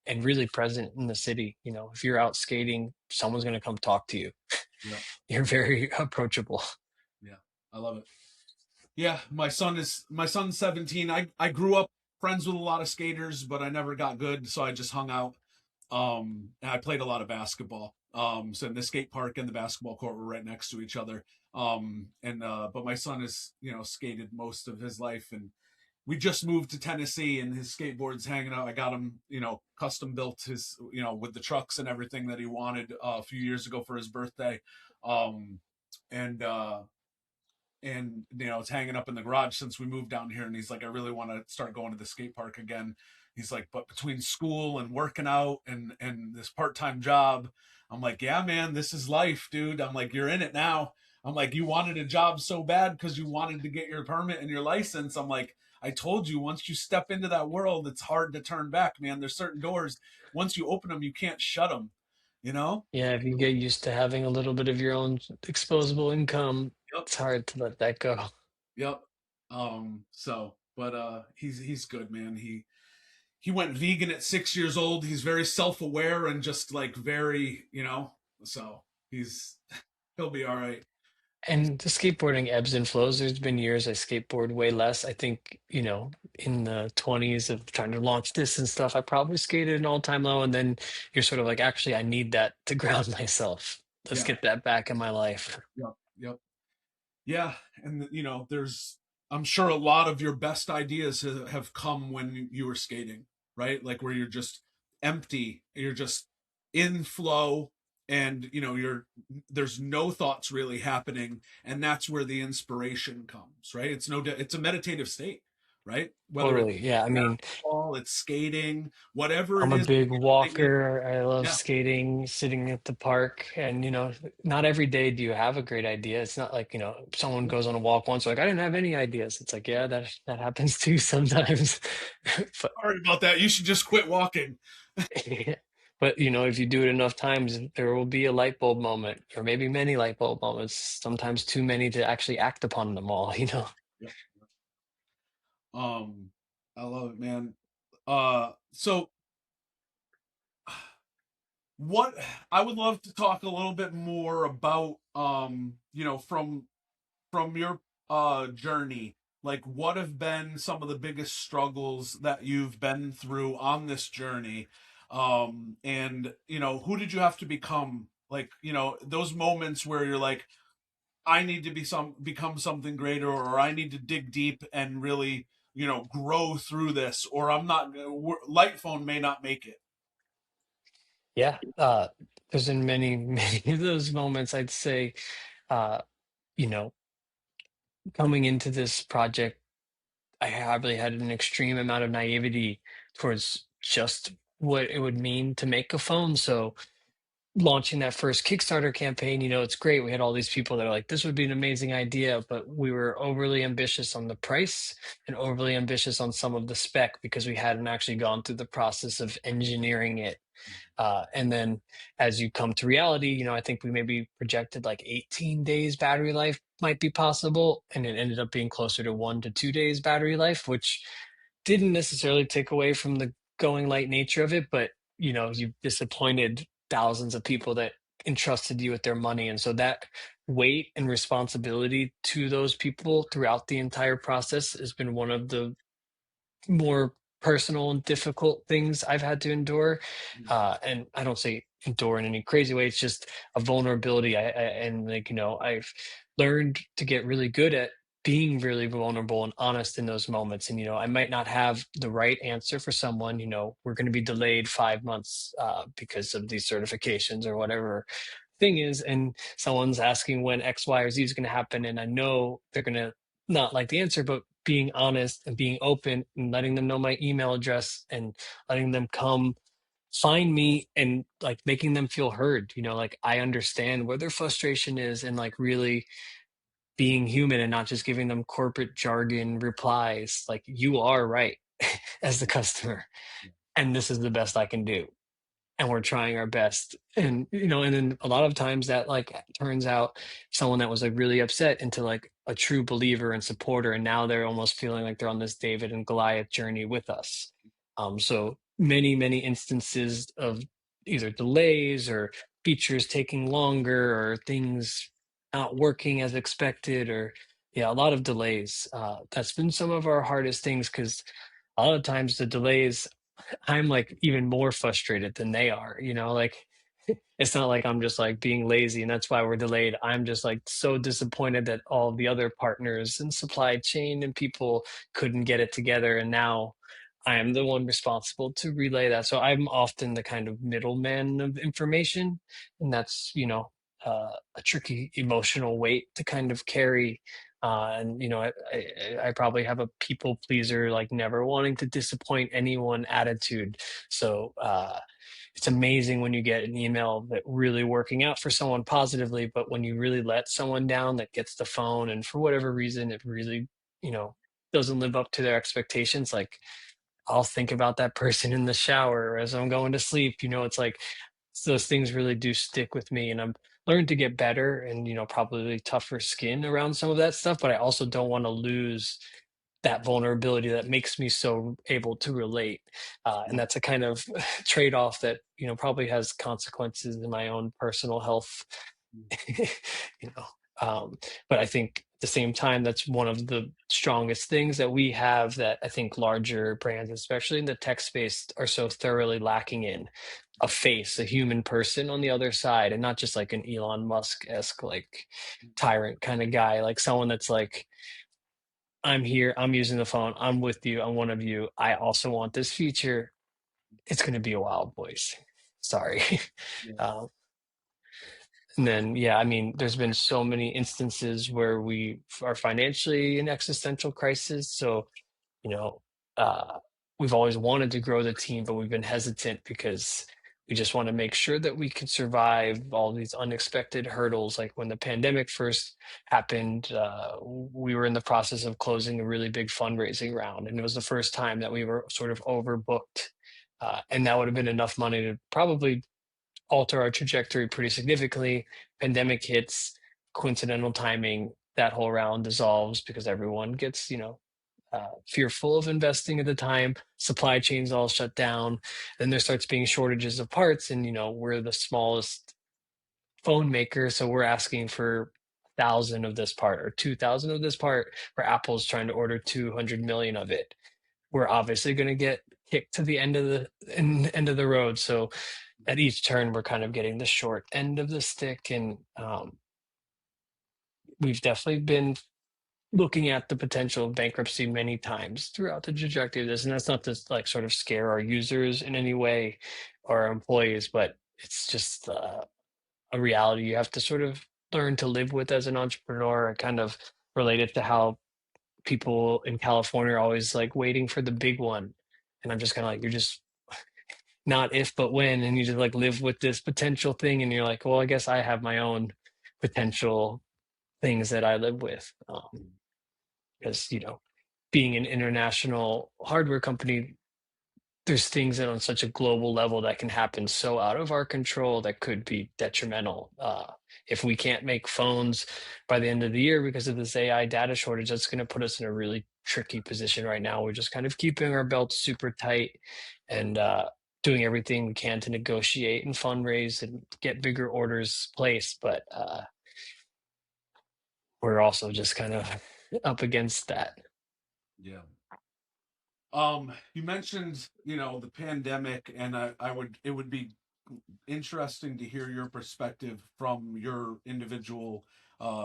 and really present in the city. If you're out skating, someone's going to come talk to you. yeah, You're very approachable. yeah. I love it. Yeah, my son's 17. I grew up friends with a lot of skaters, but I never got good, so I just hung out. And I played a lot of basketball. So in the skate park and the basketball court were right next to each other. And but my son has, skated most of his life, and we just moved to Tennessee, and his skateboard's hanging out. I got him, custom built his, with the trucks and everything that he wanted a few years ago for his birthday. Um, and it's hanging up in the garage since we moved down here. And he's like, I really want to start going to the skate park again. He's like, but between school and working out and this part-time job, I'm like, yeah, man, this is life, dude. I'm like, you're in it now. I'm like, you wanted a job so bad because you wanted to get your permit and your license. I'm like, I told you, once you step into that world, it's hard to turn back, man. There's certain doors, once you open them, you can't shut them, you know? Yeah, if you get used to having a little bit of your own disposable income, Yep. it's hard to let that go. Yep. But he's good, man. He went vegan at 6 years old. He's very self-aware and just like very, so he's he'll be all right. And the skateboarding ebbs and flows. There's been years I skateboard way less. I think, in the 20s of trying to launch this and stuff, I probably skated an all-time low. And then you're sort of like, actually, I need that to ground myself. Let's Yeah. get that back in my life. Yep. Yep. Yeah, and there's I'm sure a lot of your best ideas have come when you were skating, right? Like where you're just empty, you're just in flow, and there's no thoughts really happening, and that's where the inspiration comes, right? It's a meditative state, right? Whether it's Totally. Yeah. I mean, basketball, it's skating, whatever I'm it a is, big you're doing, walker. I love yeah, skating, sitting at the park. And, not every day do you have a great idea. It's not like, someone yeah. goes on a walk once, like, I didn't have any ideas. It's like, yeah, that happens too sometimes. But Sorry about that. You should just quit walking. but if you do it enough times, there will be a light bulb moment, or maybe many light bulb moments, sometimes too many to actually act upon them all. Yeah. Um, I love it, man. So what I would love to talk a little bit more about, from your journey, like what have been some of the biggest struggles that you've been through on this journey? And who did you have to become? Like, those moments where you're like, I need to become something greater, or I need to dig deep and really grow through this, or I'm not, light phone may not make it. Yeah, there's been many, many of those moments. I'd say, uh, you know, coming into this project, I probably had an extreme amount of naivety towards just what it would mean to make a phone. So launching that first Kickstarter campaign, it's great. We had all these people that are like, this would be an amazing idea, but we were overly ambitious on the price and overly ambitious on some of the spec because we hadn't actually gone through the process of engineering it. And then as you come to reality, I think we maybe projected like 18 days battery life might be possible. And it ended up being closer to 1 to 2 days battery life, which didn't necessarily take away from the going light nature of it. But, you've disappointed thousands of people that entrusted you with their money. And so that weight and responsibility to those people throughout the entire process has been one of the more personal and difficult things I've had to endure. And I don't say endure in any crazy way. It's just a vulnerability. And like, I've learned to get really good at being really vulnerable and honest in those moments. And, I might not have the right answer for someone, we're going to be delayed 5 months because of these certifications or whatever thing is, and someone's asking when X, Y, or Z is going to happen, and I know they're going to not like the answer, but being honest and being open and letting them know my email address and letting them come find me and like making them feel heard, like I understand where their frustration is and like really being human and not just giving them corporate jargon replies. Like, you are right as the customer, and this is the best I can do, and we're trying our best. And and then a lot of times that like turns out someone that was like really upset into like a true believer and supporter, and now they're almost feeling like they're on this David and Goliath journey with us. So many, many instances of either delays or features taking longer or things not working as expected, or yeah, a lot of delays. That's been some of our hardest things because a lot of times the delays, I'm like even more frustrated than they are, like it's not like I'm just like being lazy and that's why we're delayed. I'm just like so disappointed that all the other partners and supply chain and people couldn't get it together. And now I am the one responsible to relay that. So I'm often the kind of middleman of information. And that's, a tricky emotional weight to kind of carry. And I probably have a people pleaser, like never wanting to disappoint anyone attitude. So it's amazing when you get an email that really working out for someone positively, but when you really let someone down that gets the phone and for whatever reason it really, you know, doesn't live up to their expectations, like I'll think about that person in the shower as I'm going to sleep. It's like those things really do stick with me, and I'm learned to get better and probably tougher skin around some of that stuff. But I also don't want to lose that vulnerability that makes me so able to relate. And that's a kind of trade-off that probably has consequences in my own personal health. you know um, but I think at the same time that's one of the strongest things that we have that I think larger brands, especially in the tech space, are so thoroughly lacking in: a face, a human person on the other side, and not just like an Elon Musk-esque like tyrant kind of guy, like someone that's like, I'm here, I'm using the phone, I'm with you, I'm one of you, I also want this feature. It's going to be a wild, boys. Sorry. um, And then, yeah, I mean, there's been so many instances where we are financially in existential crisis. So, you know, uh, we've always wanted to grow the team, but we've been hesitant because we just want to make sure that we can survive all these unexpected hurdles. Like when the pandemic first happened, we were in the process of closing a really big fundraising round, and it was the first time that we were sort of overbooked. And that would have been enough money to probably alter our trajectory pretty significantly. Pandemic hits, coincidental timing, that whole round dissolves because everyone gets, fearful of investing at the time. Supply chains all shut down. Then there starts being shortages of parts, and we're the smallest phone maker, so we're asking for 1,000 of this part or 2,000 of this part, where Apple's trying to order 200 million of it. We're obviously going to get kicked to the end of the road. So at each turn, we're kind of getting the short end of the stick, and we've definitely been looking at the potential of bankruptcy many times throughout the trajectory of this. And that's not to like sort of scare our users in any way or our employees, but it's just a reality you have to sort of learn to live with as an entrepreneur. I kind of related to how people in California are always like waiting for the big one. And I'm just kind of like, you're just not if, but when. And you just like live with this potential thing. And you're like, well, I guess I have my own potential things that I live with. Because, being an international hardware company, there's things that on such a global level that can happen so out of our control that could be detrimental. If we can't make phones by the end of the year because of this AI data shortage, that's going to put us in a really tricky position right now. We're just kind of keeping our belts super tight and doing everything we can to negotiate and fundraise and get bigger orders placed. But we're also just kind of up against that. Yeah. You mentioned, the pandemic, and it would be interesting to hear your perspective from your individual,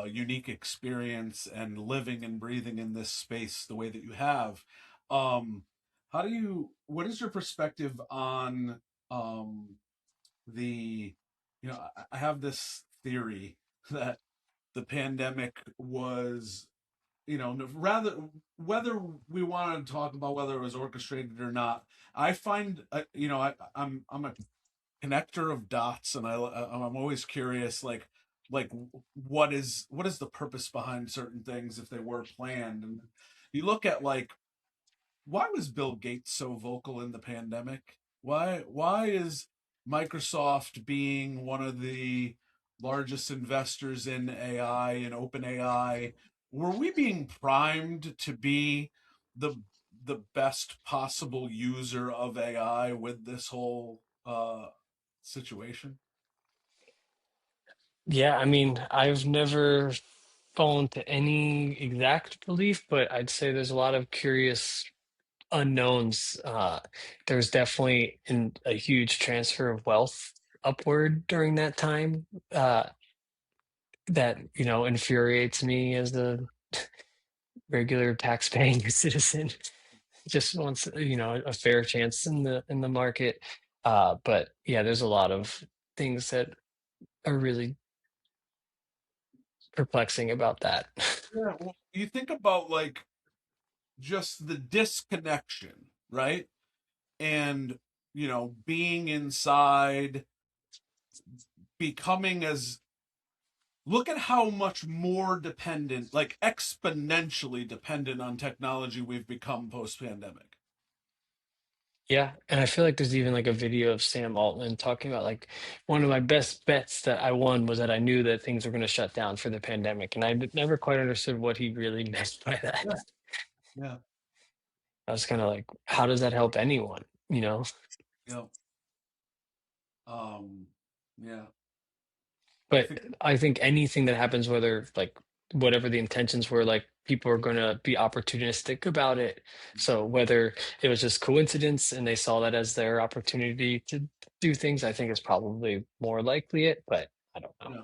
unique experience and living and breathing in this space the way that you have. Um, what is your perspective on, um, I have this theory that the pandemic was, rather, whether we want to talk about whether it was orchestrated or not, I find, I'm a connector of dots, and I'm always curious, like what is the purpose behind certain things if they were planned. And you look at, like, why was Bill Gates so vocal in the pandemic? Why is Microsoft, being one of the largest investors in AI and open AI, were we being primed to be the the best possible user of AI with this whole situation? Yeah, I mean, I've never fallen to any exact belief, but I'd say there's a lot of curious unknowns. There's definitely a huge transfer of wealth upward during that time that, infuriates me as a regular tax-paying citizen. Just wants, a fair chance in the market. But yeah, there's a lot of things that are really perplexing about that. Yeah, well, you think about, like, just the disconnection, right? And, being inside, becoming as look at how much more dependent, like exponentially dependent on technology we've become post pandemic. Yeah, and I feel like there's even like a video of Sam Altman talking about like one of my best bets that I won was that I knew that things were going to shut down for the pandemic, and never quite understood what he really meant by that. Yeah, yeah, I was kind of like, how does that help anyone? You know? yeah. Um, yeah. I But think, I think anything that happens, whether like whatever the intentions were, like people are going to be opportunistic about it. So whether it was just coincidence and they saw that as their opportunity to do things, I think is probably more likely it, but I don't know. yeah.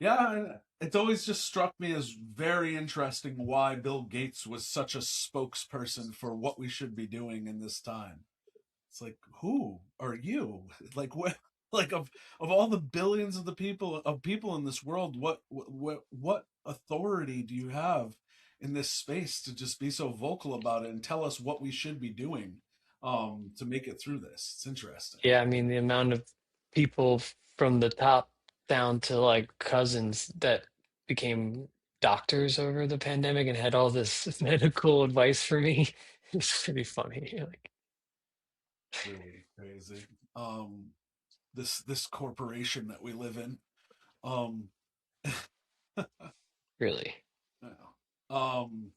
Yeah, and it's always just struck me as very interesting why Bill Gates was such a spokesperson for what we should be doing in this time. It's like, who are you? Like, what? Like, of all the billions of people in this world, what authority do you have in this space to just be so vocal about it and tell us what we should be doing, to make it through this? It's interesting. Yeah, I mean, the amount of people from the top down to like cousins that became doctors over the pandemic and had all this medical advice for me. It's pretty funny. Like, Really crazy. Um, this corporation that we live in. Um, really. yeah. Um,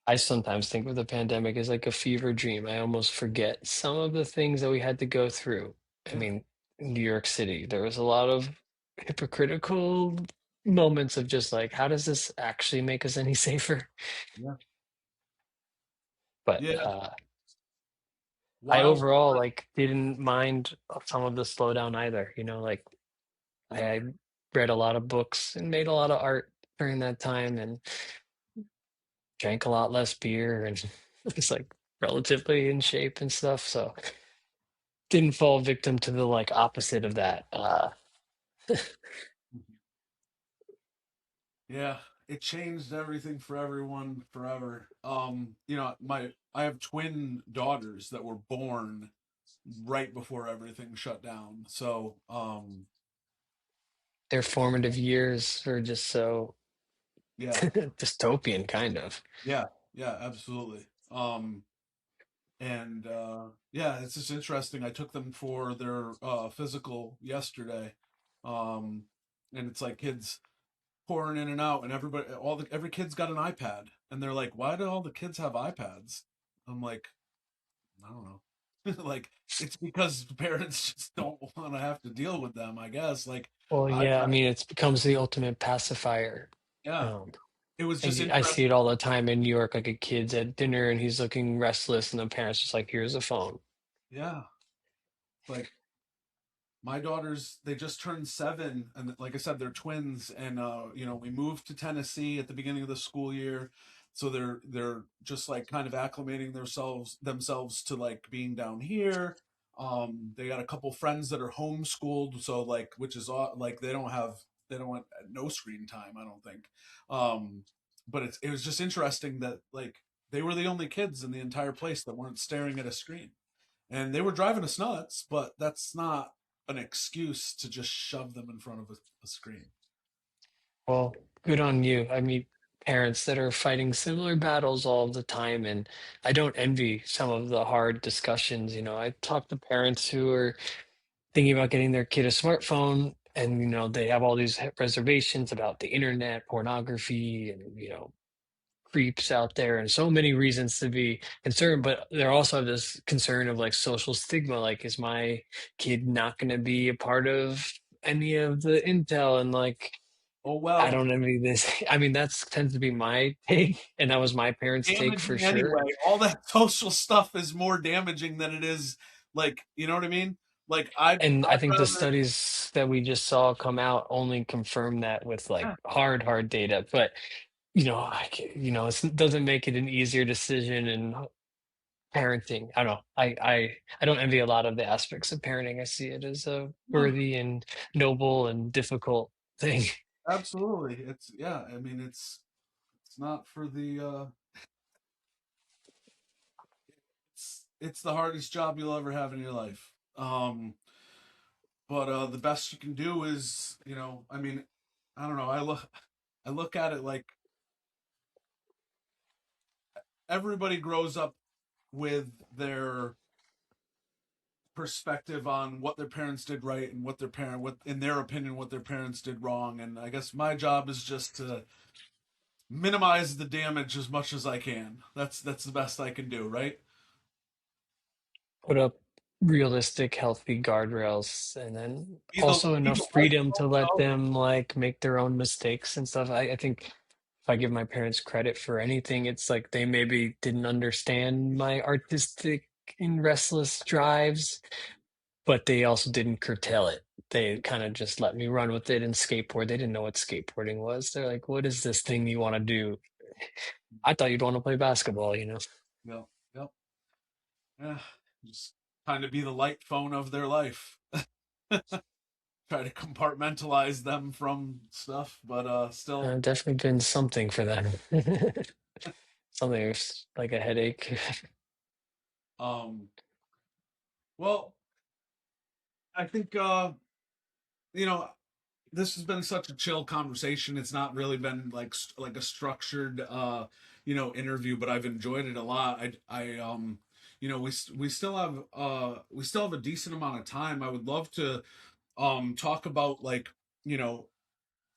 I sometimes think of the pandemic as like a fever dream. I almost forget some of the things that we had to go through. I yeah, mean, in New York City, there was a lot of hypocritical moments of just like, how does this actually make us any safer? yeah, But yeah. I Wild. overall like didn't mind some of the slowdown either. Like Yeah, I read a lot of books and made a lot of art during that time, and drank a lot less beer, and was like relatively in shape and stuff. So didn't fall victim to the like opposite of that. Yeah, it changed everything for everyone forever. I have twin daughters that were born right before everything shut down. So, Their formative years are just so yeah, dystopian, kind of. yeah, yeah, absolutely. And yeah, it's just interesting. I took them for their physical yesterday. Um, and it's like kids pouring in and out, and every kid's got an iPad, and they're like, "Why do all the kids have iPads?" I'm like, I don't know. Like, it's because parents just don't want to have to deal with them, I guess. Like, Well, I yeah, I mean, it becomes the ultimate pacifier. yeah, Um, it was just I see interesting. it all the time in New York, like a kid's at dinner and he's looking restless, and the parents just like, "Here's a phone." Yeah, like my daughters, they just turned 7, and like I said, they're twins, and we moved to Tennessee at the beginning of the school year, so they're just like kind of acclimating themselves to like being down here. They got a couple friends that are homeschooled, so like, which is like they don't want no screen time, I don't think. um but it was just interesting that like they were the only kids in the entire place that weren't staring at a screen, and they were driving us nuts, but that's not an excuse to just shove them in front of a screen. Well, good on you. I meet parents that are fighting similar battles all the time, and I don't envy some of the hard discussions. I talk to parents who are thinking about getting their kid a smartphone, and they have all these reservations about the internet, pornography, and creeps out there, and so many reasons to be concerned. But they also have this concern of like social stigma, like, is my kid not going to be a part of any of the intel? And like, Oh I well, don't envy this. I mean, that's tends to be my take, and that was my parents' take for damaging sure. anyway. All that social stuff is more damaging than it is, like, you know what I mean? Like And I I'd think the rather. studies that we just saw come out only confirm that with like Yeah, hard data. But it doesn't make it an easier decision. And parenting, I don't know. I don't envy a lot of the aspects of parenting. I see it as a no, worthy and noble and difficult thing. absolutely. It's yeah. I mean, it's not for the. It's the hardest job you'll ever have in your life. But the best you can do is, I mean, I don't know. I look at it like everybody grows up with their perspective on what their parents did right and what in their opinion what their parents did wrong, and I guess my job is just to minimize the damage as much as I can. That's the best I can do, right? Put up realistic, healthy guardrails, and then also Be enough the light freedom to let bulb. them like make their own mistakes and stuff. I think if I give my parents credit for anything, it's like they maybe didn't understand my artistic and restless drives, but they also didn't curtail it. They kind of just let me run with it and skateboard. They didn't know what skateboarding was. They're like, "What is this thing you want to do?" I thought you'd want to play basketball. Yep, yep, yeah. Just trying to be the light phone of their life. Try to compartmentalize them from stuff, but still. I've definitely been something for them. Something like a headache. um well, I think you know this has been such a chill conversation. It's not really been like a structured interview, but I've enjoyed it a lot. I we still have a decent amount of time. I would love to talk about like, you know,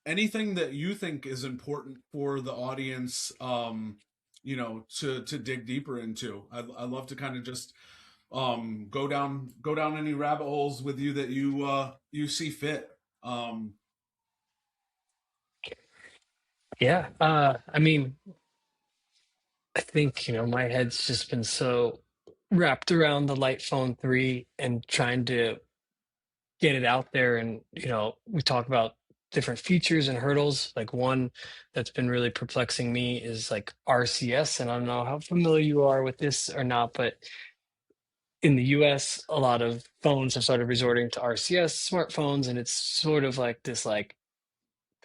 anything that you think is important for the audience, to dig deeper into. I love to kind of just go down any rabbit holes with you that you see fit. um Yeah. I mean, I think, my head's just been so wrapped around the Light Phone 3 and trying to get it out there. And, we talk about different features and hurdles. Like one that's been really perplexing me is like RCS, and I don't know how familiar you are with this or not, but in the US, a lot of phones have started resorting to RCS smartphones, and it's sort of like this like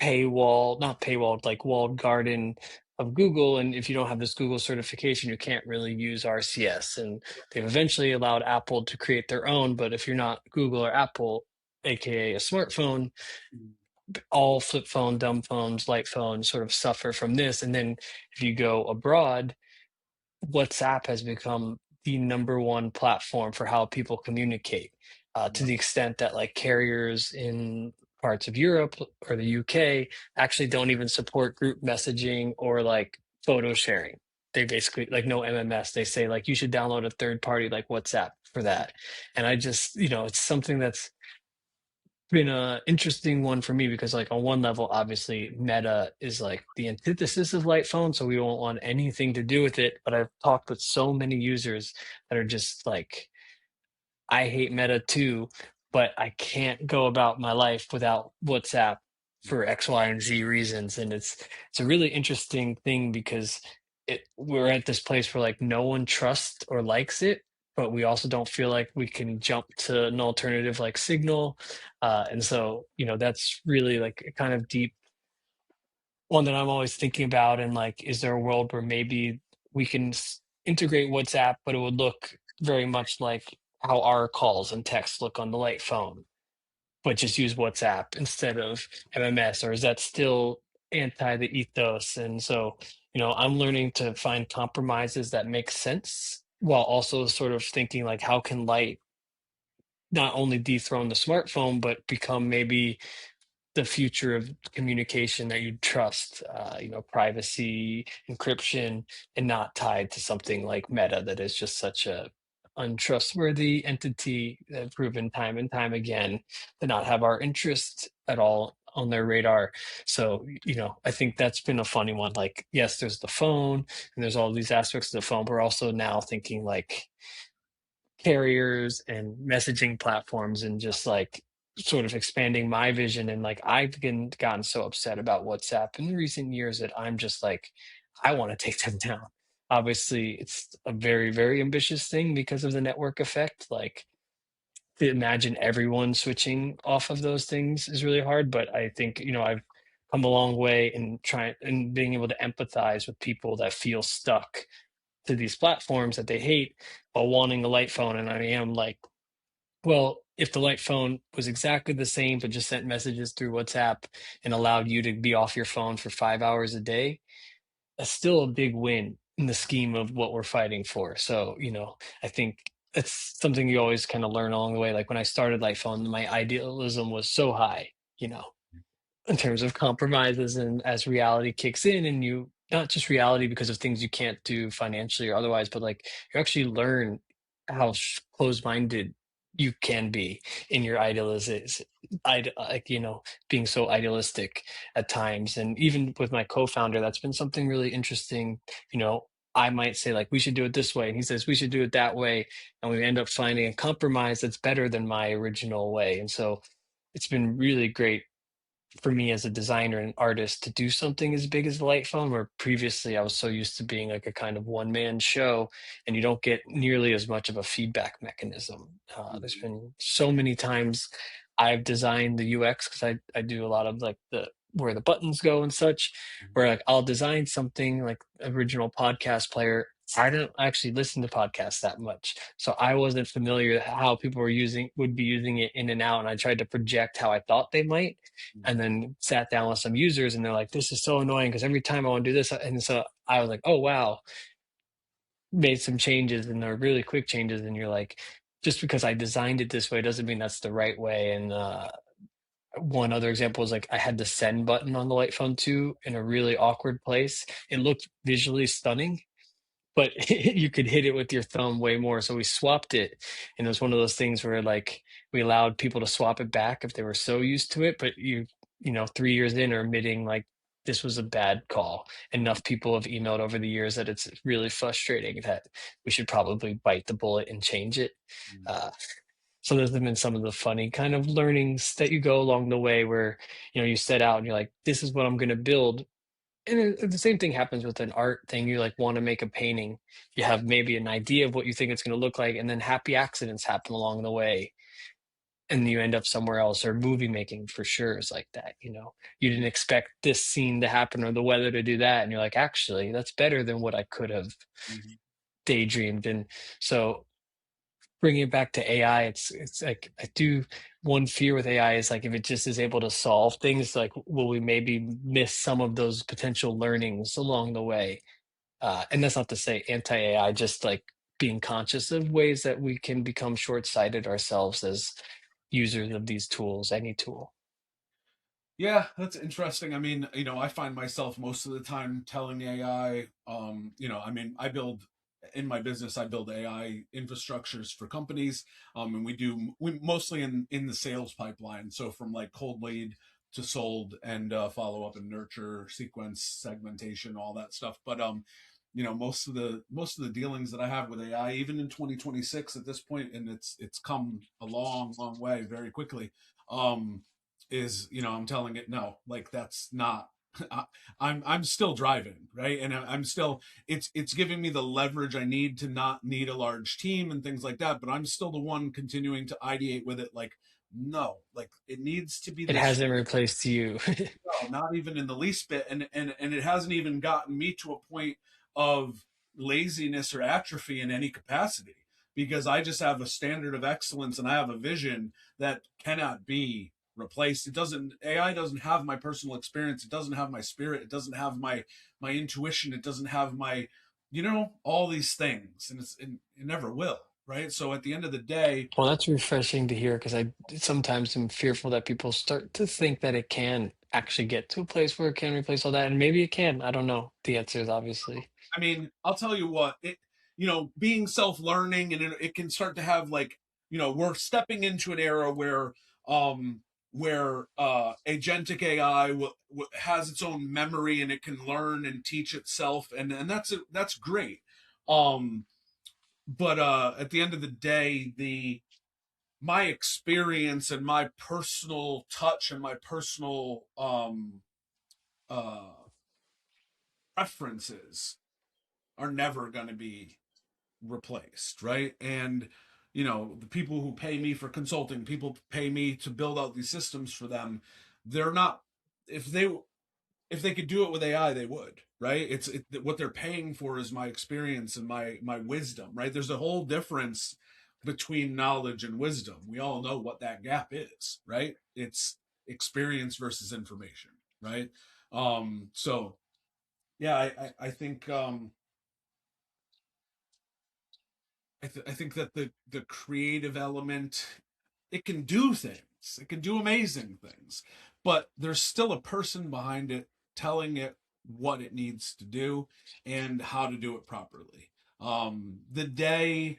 paywall, not paywalled, like walled garden of Google. And if you don't have this Google certification, you can't really use RCS. And they've eventually allowed Apple to create their own, but if you're not Google or Apple, aka a smartphone, all flip phone, dumb phones, light phones sort of suffer from this. And then if you go abroad, WhatsApp has become the number one platform for how people communicate, to the extent that like carriers in parts of Europe or the UK actually don't even support group messaging or like photo sharing. They basically like no MMS. They say like you should download a third party like WhatsApp for that. And I just, it's something that's been a interesting one for me because like on one level obviously Meta is like the antithesis of light phone, so we won't want anything to do with it, but I've talked with so many users that are just like, I hate Meta too, but I can't go about my life without WhatsApp for X, Y, and Z reasons. And it's a really interesting thing because we're at this place where like no one trusts or likes it, but we also don't feel like we can jump to an alternative like Signal. And so, that's really like a kind of deep one that I'm always thinking about. And like, is there a world where maybe we can integrate WhatsApp, but it would look very much like how our calls and texts look on the light phone, but just use WhatsApp instead of MMS? Or is that still anti the ethos? And so, I'm learning to find compromises that make sense while also sort of thinking like, how can light not only dethrone the smartphone, but become maybe the future of communication that you trust, privacy, encryption, and not tied to something like Meta that is just such a untrustworthy entity that have proven time and time again to not have our interest at all on their radar. So, I think that's been a funny one. Like, yes, there's the phone and there's all these aspects of the phone, but we're also now thinking like carriers and messaging platforms and just like sort of expanding my vision. And like gotten so upset about WhatsApp in recent years that I'm just like, I want to take them down. Obviously, it's a very, very ambitious thing because of the network effect. Like to imagine everyone switching off of those things is really hard. But I think, I've come a long way in trying and being able to empathize with people that feel stuck to these platforms that they hate while wanting a light phone. And I am like, well, if the light phone was exactly the same, but just sent messages through WhatsApp and allowed you to be off your phone for 5 hours a day, that's still a big win in the scheme of what we're fighting for. So, I think it's something you always kind of learn along the way. Like when I started light phone, my idealism was so high, you know, in terms of compromises. And as reality kicks in, and you not just reality because of things you can't do financially or otherwise, but like you actually learn how closed-minded you can be in your idealizes, like being so idealistic at times. And even with my co-founder, that's been something really interesting. I might say like we should do it this way, and he says we should do it that way, and we end up finding a compromise that's better than my original way. And so it's been really great for me as a designer and artist to do something as big as the light phone, where previously I was so used to being like a kind of one man show, and you don't get nearly as much of a feedback mechanism. There's been so many times I've designed the UX because I do a lot of like the where the buttons go and such, where like I'll design something like original podcast player. I don't actually listen to podcasts that much, so I wasn't familiar how people would be using it in and out, and I tried to project how I thought they might, and then sat down with some users and they're like, this is so annoying because every time I want to do this. And so I was like, oh, wow, made some changes, and they're really quick changes. And you're like, just because I designed it this way doesn't mean that's the right way. And one other example is like I had the send button on the light phone too in a really awkward place. It looked visually stunning, but you could hit it with your thumb way more. So we swapped it, and it was one of those things where like we allowed people to swap it back if they were so used to it. But 3 years in are admitting like this was a bad call. Enough people have emailed over the years that it's really frustrating that we should probably bite the bullet and change it. Uh, So there's been some of the funny kind of learnings that you go along the way where, you set out and you're like, this is what I'm going to build. And the same thing happens with an art thing. You like want to make a painting. You have maybe an idea of what you think it's going to look like, and then happy accidents happen along the way, and you end up somewhere else. Or movie making for sure is like that. You didn't expect this scene to happen or the weather to do that, and you're like, actually, that's better than what I could have Mhm. daydreamed. And so bringing it back to AI, it's like I do one fear with AI is like if it just is able to solve things, like will we maybe miss some of those potential learnings along the way? And that's not to say anti-AI, just like being conscious of ways that we can become short-sighted ourselves as users of these tools, any tool. Yeah, that's interesting. I mean, I find myself most of the time telling AI, I mean, in my business, I build AI infrastructures for companies, and we mostly in the sales pipeline. So from like cold lead to sold and follow up and nurture, sequence, segmentation, all that stuff. But most of the dealings that I have with AI, even in 2026 at this point, and it's come a long, long way very quickly. Um, is I'm telling it no, like that's not. I, I'm still driving, right, and I'm still. It's giving me the leverage I need to not need a large team and things like that. But I'm still the one continuing to ideate with it. Like no, like it needs to be It this. hasn't replaced you. No, not even in the least bit, and it hasn't even gotten me to a point of laziness or atrophy in any capacity because I just have a standard of excellence and I have a vision that cannot be replaced. It doesn't AI doesn't have my personal experience, it doesn't have my spirit, it doesn't have my intuition, it doesn't have my all these things, and it never will, right? So at the end of the day, Well, that's refreshing to hear because I sometimes am fearful that people start to think that it can actually get to a place where it can replace all that, and maybe it can. I don't know. The answer is obviously. I mean, I'll tell you what, being self-learning and it can start to have like, we're stepping into an era um, where agentic AI has its own memory and it can learn and teach itself, and that's great. Um, but at the end of the day, the my experience and my personal touch and my personal uh, preferences are never going to be replaced, right? And the people who pay me for consulting, people pay me to build out these systems for them. They're not if they could do it with AI, they would, right? What they're paying for is my experience and my wisdom, right? There's a whole difference between knowledge and wisdom. We all know what that gap is, right? It's experience versus information, right? So yeah, I think I think that the creative element, it can do things, it can do amazing things, but there's still a person behind it telling it what it needs to do and how to do it properly. Um, the day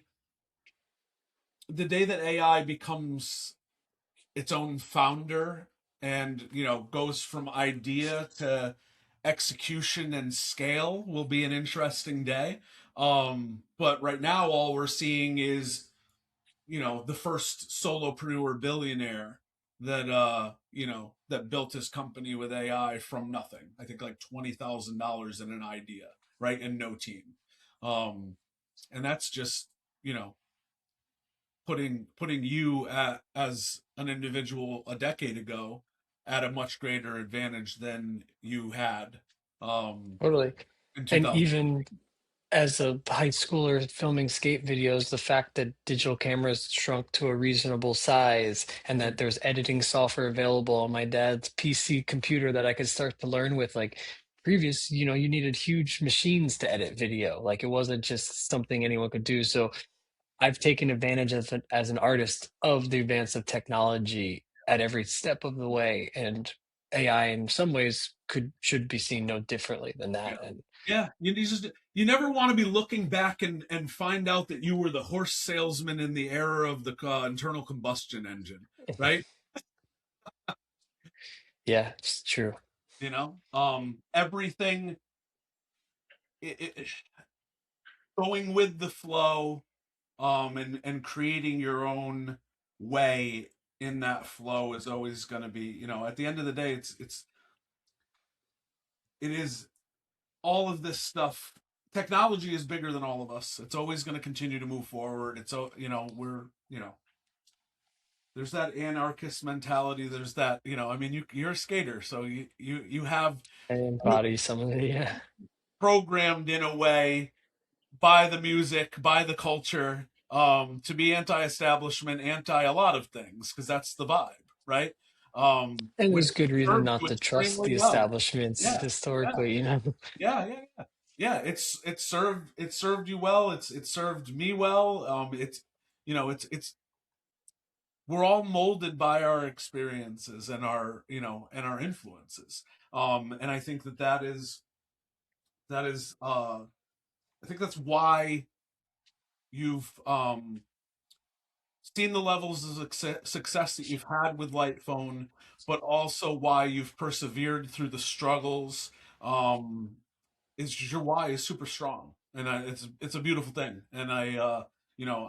the day that AI becomes its own founder and goes from idea to execution and scale will be an interesting day. But right now all we're seeing is the first solopreneur billionaire that built his company with AI from nothing. I think like $20,000 in an idea, right? And no team. Um, and that's just, you know, putting you as an individual a decade ago at a much greater advantage than you had Totally. in And 2000. even as a high schooler filming skate videos, the fact that digital cameras shrunk to a reasonable size and that there's editing software available on my dad's PC computer that I could start to learn with, like previous, you needed huge machines to edit video. Like it wasn't just something anyone could do. So I've taken advantage as an artist of the advance of technology at every step of the way. And AI in some ways should be seen no differently than Yeah. that. And Yeah, you never want to be looking back and find out that you were the horse salesman in the era of the internal combustion engine, right? yeah, it's true. Everything it, going with the flow, and creating your own. way in that flow is always going to be, at the end of the day, it is all of this stuff. Technology is bigger than all of us. It's always going to continue to move forward. We're, there's that anarchist mentality. There's that, I mean, you're a skater, so you have I you're embody some of the, yeah. programmed in a way by the music, by the culture, to be anti-establishment, anti a lot of things, because that's the vibe, right? And Which there's good reason served not you to trust extremely the well. establishments Yeah, yeah, historically, you know. yeah, yeah, yeah. Yeah, it served you well. It served me well. It's we're all molded by our experiences and our influences. And I think that is I think that's why you've seen the levels of success that you've had with Lightphone, but also why you've persevered through the struggles. Um, is your why is super strong, and it's a beautiful thing. And you know,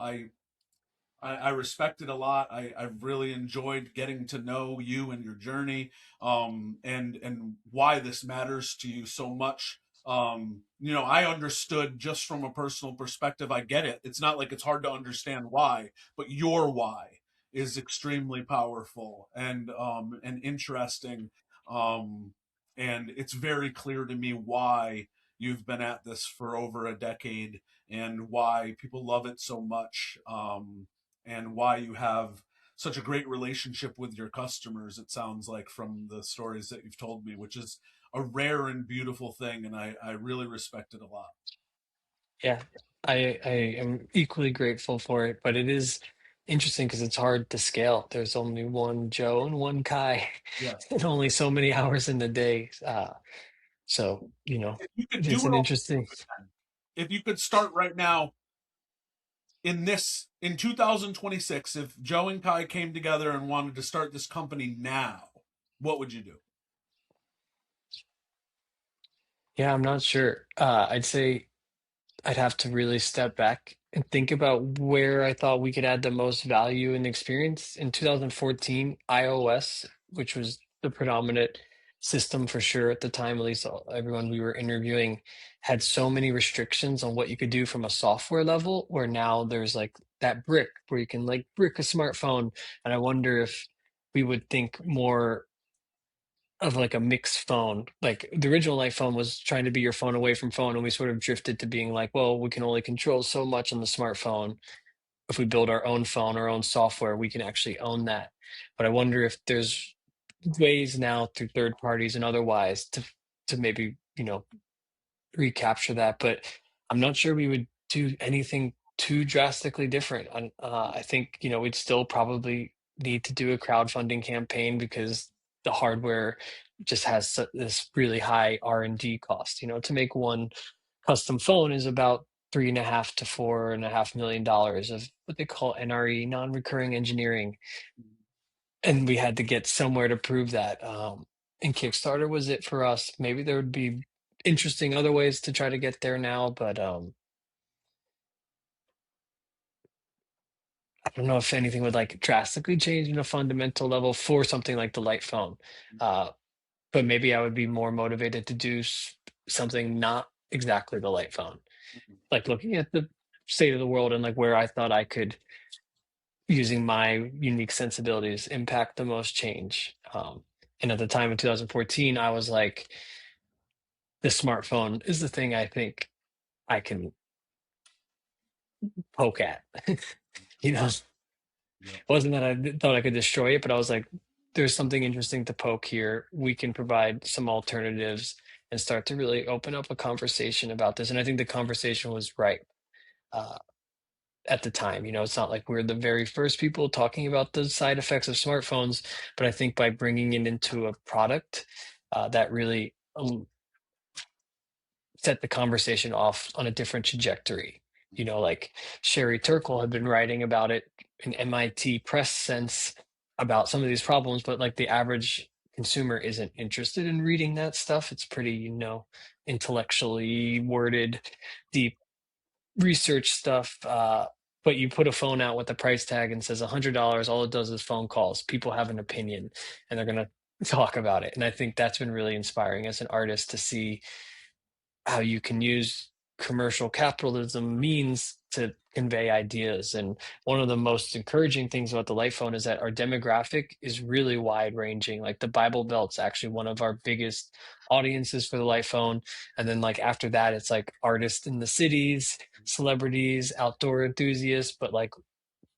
I respect it a lot. I've really enjoyed getting to know you and your journey, and why this matters to you so much. I understood just from a personal perspective. I get it. It's not like it's hard to understand why, but your why is extremely powerful and interesting. Um, and it's very clear to me why you've been at this for over a decade and why people love it so much. And why you have such a great relationship with your customers. It sounds like from the stories that you've told me, which is a rare and beautiful thing, and I really respect it a lot. Yeah, I am equally grateful for it, but it is interesting because it's hard to scale. There's only one Joe and one Kai, Yes. and only so many hours in the day. So, If you could it do is it an all interesting. over again, if you could start right now in 2026, if Joe and Kai came together and wanted to start this company now, what would you do? Yeah, I'm not sure. I'd say I'd have to really step back and think about where I thought we could add the most value and experience. In 2014, iOS, which was the predominant system for sure at the time, at least everyone we were interviewing, had so many restrictions on what you could do from a software level, where now there's like that brick where you can like brick a smartphone. And I wonder if we would think more of like a mixed phone. Like the original iPhone was trying to be your phone away from phone, and we sort of drifted to being like, well, we can only control so much on the smartphone. If we build our own phone, our own software, we can actually own that. But I wonder if there's ways now through third parties and otherwise to maybe, recapture that. But I'm not sure we would do anything too drastically different. I think, we'd still probably need to do a crowdfunding campaign because the hardware just has this really high R&D cost. To make one custom phone is about 3.5 to $4.5 million of what they call NRE, non-recurring engineering, and we had to get somewhere to prove that. And Kickstarter was it for us. Maybe there would be interesting other ways to try to get there now, but I don't know if anything would like drastically change in a fundamental level for something like the light phone. Uh, but maybe I would be more motivated to do something not exactly the light phone, like looking at the state of the world and like where I thought I could, using my unique sensibilities, impact the most change. And at the time in 2014, I was like, the smartphone is the thing I think I can poke at. It Yeah. wasn't that I thought I could destroy it, but I was like, there's something interesting to poke here. We can provide some alternatives and start to really open up a conversation about this. And I think the conversation was right uh, at the time. It's not like we're the very first people talking about the side effects of smartphones, but I think by bringing it into a product that really set the conversation off on a different trajectory. Like Sherry Turkle had been writing about it in MIT Press Sense about some of these problems, but like the average consumer isn't interested in reading that stuff. It's pretty, intellectually worded, deep research stuff. but you put a phone out with a price tag and says $100, all it does is phone calls. People have an opinion and they're going to talk about it. And I think that's been really inspiring as an artist to see how you can use commercial capitalism means to convey ideas. And one of the most encouraging things about the light phone is that our demographic is really wide ranging. Like the Bible Belt's actually one of our biggest audiences for the light phone. And then like after that, it's like artists in the cities, celebrities, outdoor enthusiasts, but like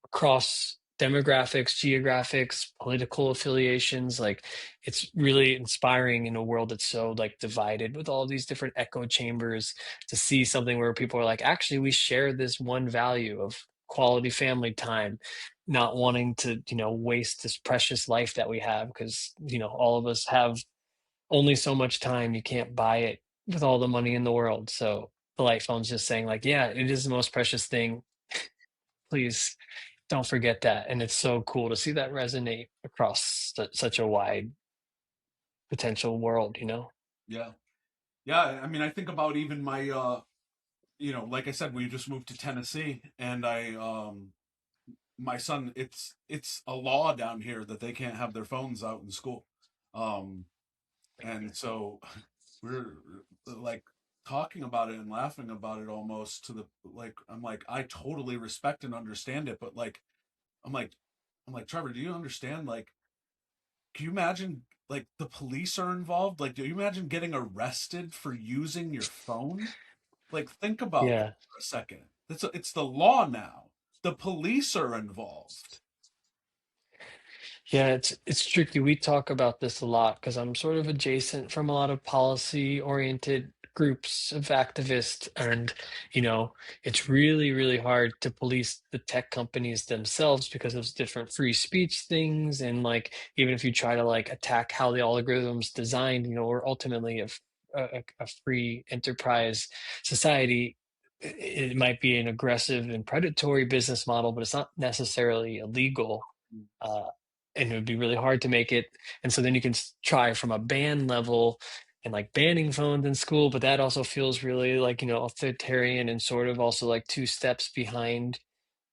across demographics, geographics, political affiliations. Like it's really inspiring in a world that's so like divided with all these different echo chambers to see something where people are like, actually, we share this one value of quality family time, not wanting to, waste this precious life that we have because, all of us have only so much time. You can't buy it with all the money in the world. So the light phone's just saying like, yeah, it is the most precious thing. Please don't forget that. And it's so cool to see that resonate across such a wide potential world. Yeah. Yeah, I mean, I think about even my like I said, we just moved to Tennessee, and my son, it's a law down here that they can't have their phones out in school. Um and so we're like talking about it and laughing about it almost to the like I'm like I totally respect and understand it, but like I'm like I'm like Trevor, do you understand, like, can you imagine, like, the police are involved? Like, do you imagine getting arrested for using your phone? Like, think about that Yeah. for a second. It's the law now. The police are involved. Yeah, it's tricky. We talk about this a lot because I'm sort of adjacent from a lot of policy-oriented groups of activists, and it's really, really hard to police the tech companies themselves because of different free speech things, and like even if you try to like attack how the algorithm's designed, we're ultimately a free enterprise society. It might be an aggressive and predatory business model, but it's not necessarily illegal. Uh, and it would be really hard to make it. And so then you can try from a ban level and like banning phones in school, but that also feels really like, authoritarian and sort of also like two steps behind.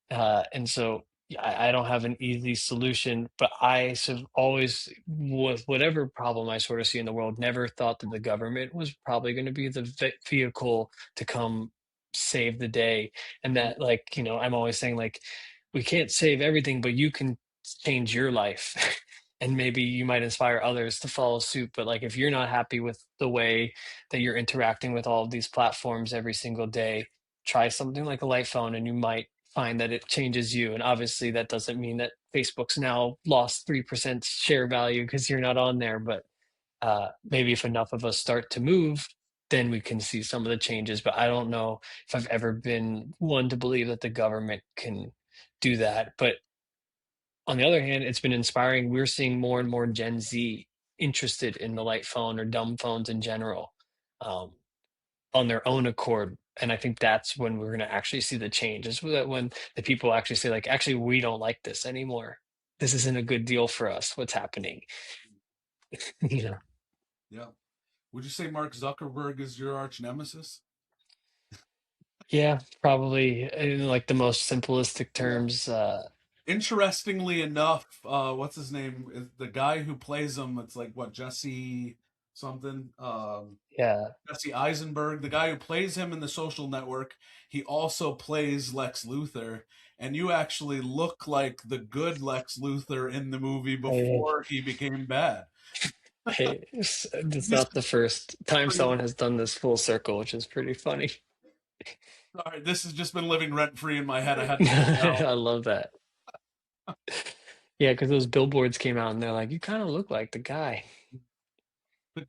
And so yeah, I don't have an easy solution, but I sort of always, with whatever problem I sort of see in the world, never thought that the government was probably going to be the vehicle to come save the day. And that, like, I'm always saying, like, we can't save everything, but you can change your life. And maybe you might inspire others to follow suit. But like, if you're not happy with the way that you're interacting with all of these platforms every single day, try something like a light phone and you might find that it changes you. And obviously, that doesn't mean that Facebook's now lost 3% share value because you're not on there. But maybe if enough of us start to move, then we can see some of the changes. But I don't know if I've ever been one to believe that the government can do that. But on the other hand, it's been inspiring. We're seeing more and more Gen Z interested in the light phone or dumb phones in general. Um, on their own accord. And I think that's when we're going to actually see the change. Is that when the people actually say, like, actually, we don't like this anymore. This isn't a good deal for us. What's happening? you know? Yeah. Would you say Mark Zuckerberg is your arch nemesis? Yeah, probably in like the most simplistic Yeah. terms. Interestingly enough, what's his name? Is the guy who plays him? It's like what, Jesse something? Yeah. Jesse Eisenberg, the guy who plays him in The Social Network. He also plays Lex Luthor, and you actually look like the good Lex Luthor in the movie Hey, before he became bad. hey, it's This not the is first time pretty. someone has done this full circle, which is pretty funny. Sorry, this has just been living rent free in my head. I had to get it out. I love that. Yeah, because those billboards came out and they're like, you kind of look like the guy.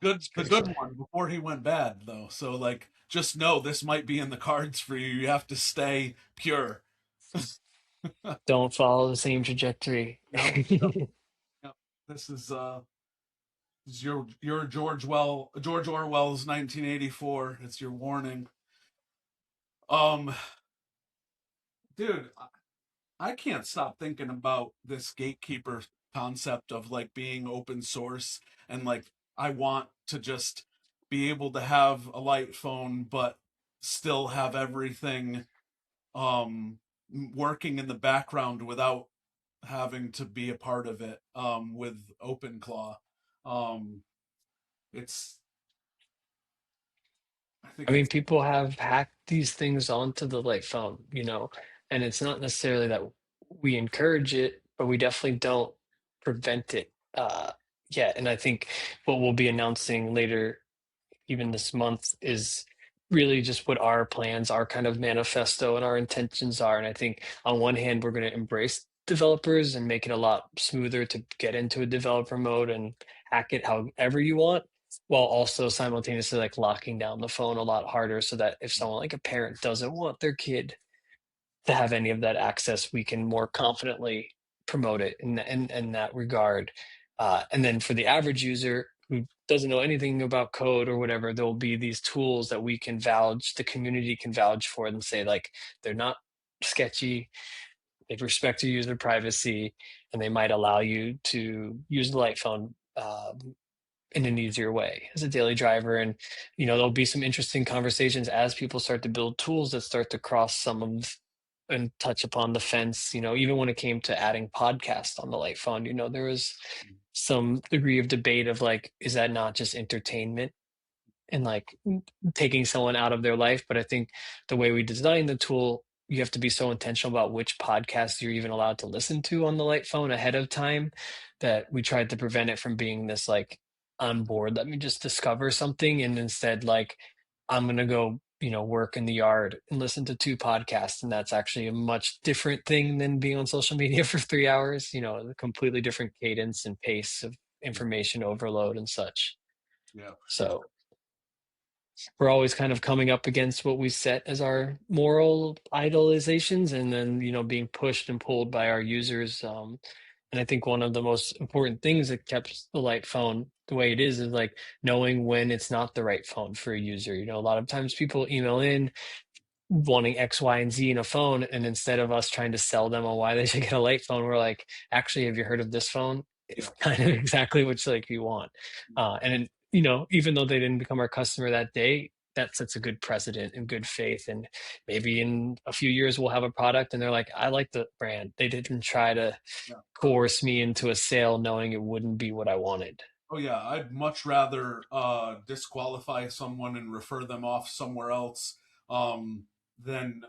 It's The pretty good funny. one before he went bad, though. So, like, just know this might be in the cards for you. You have to stay pure. Don't follow the same trajectory. Yep, yep, yep. This is your George Orwell's 1984. It's your warning. Um, dude, I can't stop thinking about this gatekeeper concept of like being open source, and like I want to just be able to have a light phone but still have everything. Um, working in the background without having to be a part of it, with OpenClaw. Um, it's I think I mean, it's people have hacked these things onto the light phone, and it's not necessarily that we encourage it, but we definitely don't prevent it yet. And I think what we'll be announcing later, even this month, is really just what our plans, our kind of manifesto and our intentions are. And I think on one hand, we're going to embrace developers and make it a lot smoother to get into a developer mode and hack it however you want, while also simultaneously like locking down the phone a lot harder so that if someone like a parent doesn't want their kid to have any of that access, we can more confidently promote it in that regard. And then for the average user who doesn't know anything about code or whatever, there will be these tools that we can vouch, the community can vouch for and say, like, they're not sketchy, they respect your user privacy, and they might allow you to use the light phone in an easier way as a daily driver. And there'll be some interesting conversations as people start to build tools that start to cross some of and touch upon the fence. Even when it came to adding podcasts on the light phone, there was some degree of debate of like, is that not just entertainment and like taking someone out of their life? But I think the way we design the tool, you have to be so intentional about which podcasts you're even allowed to listen to on the light phone ahead of time, that we tried to prevent it from being this like on board, let me just discover something, and instead like I'm gonna go work in the yard and listen to two podcasts, and that's actually a much different thing than being on social media for 3 hours. A completely different cadence and pace of information overload and such. yeah, for sure. So we're always kind of coming up against what we set as our moral idolizations, and then being pushed and pulled by our users. And I think one of the most important things that kept the light phone the way it is like knowing when it's not the right phone for a user. A lot of times people email in wanting X, Y, and Z in a phone. And instead of us trying to sell them on why they should get a light phone, we're like, actually, have you heard of this phone? It's Yeah. kind of exactly what you want. And even though they didn't become our customer that day, that sets a good precedent and good faith. And maybe in a few years we'll have a product and they're like, I like the brand. They didn't try to Yeah. coerce me into a sale knowing it wouldn't be what I wanted. Oh yeah, I'd much rather disqualify someone and refer them off somewhere else, than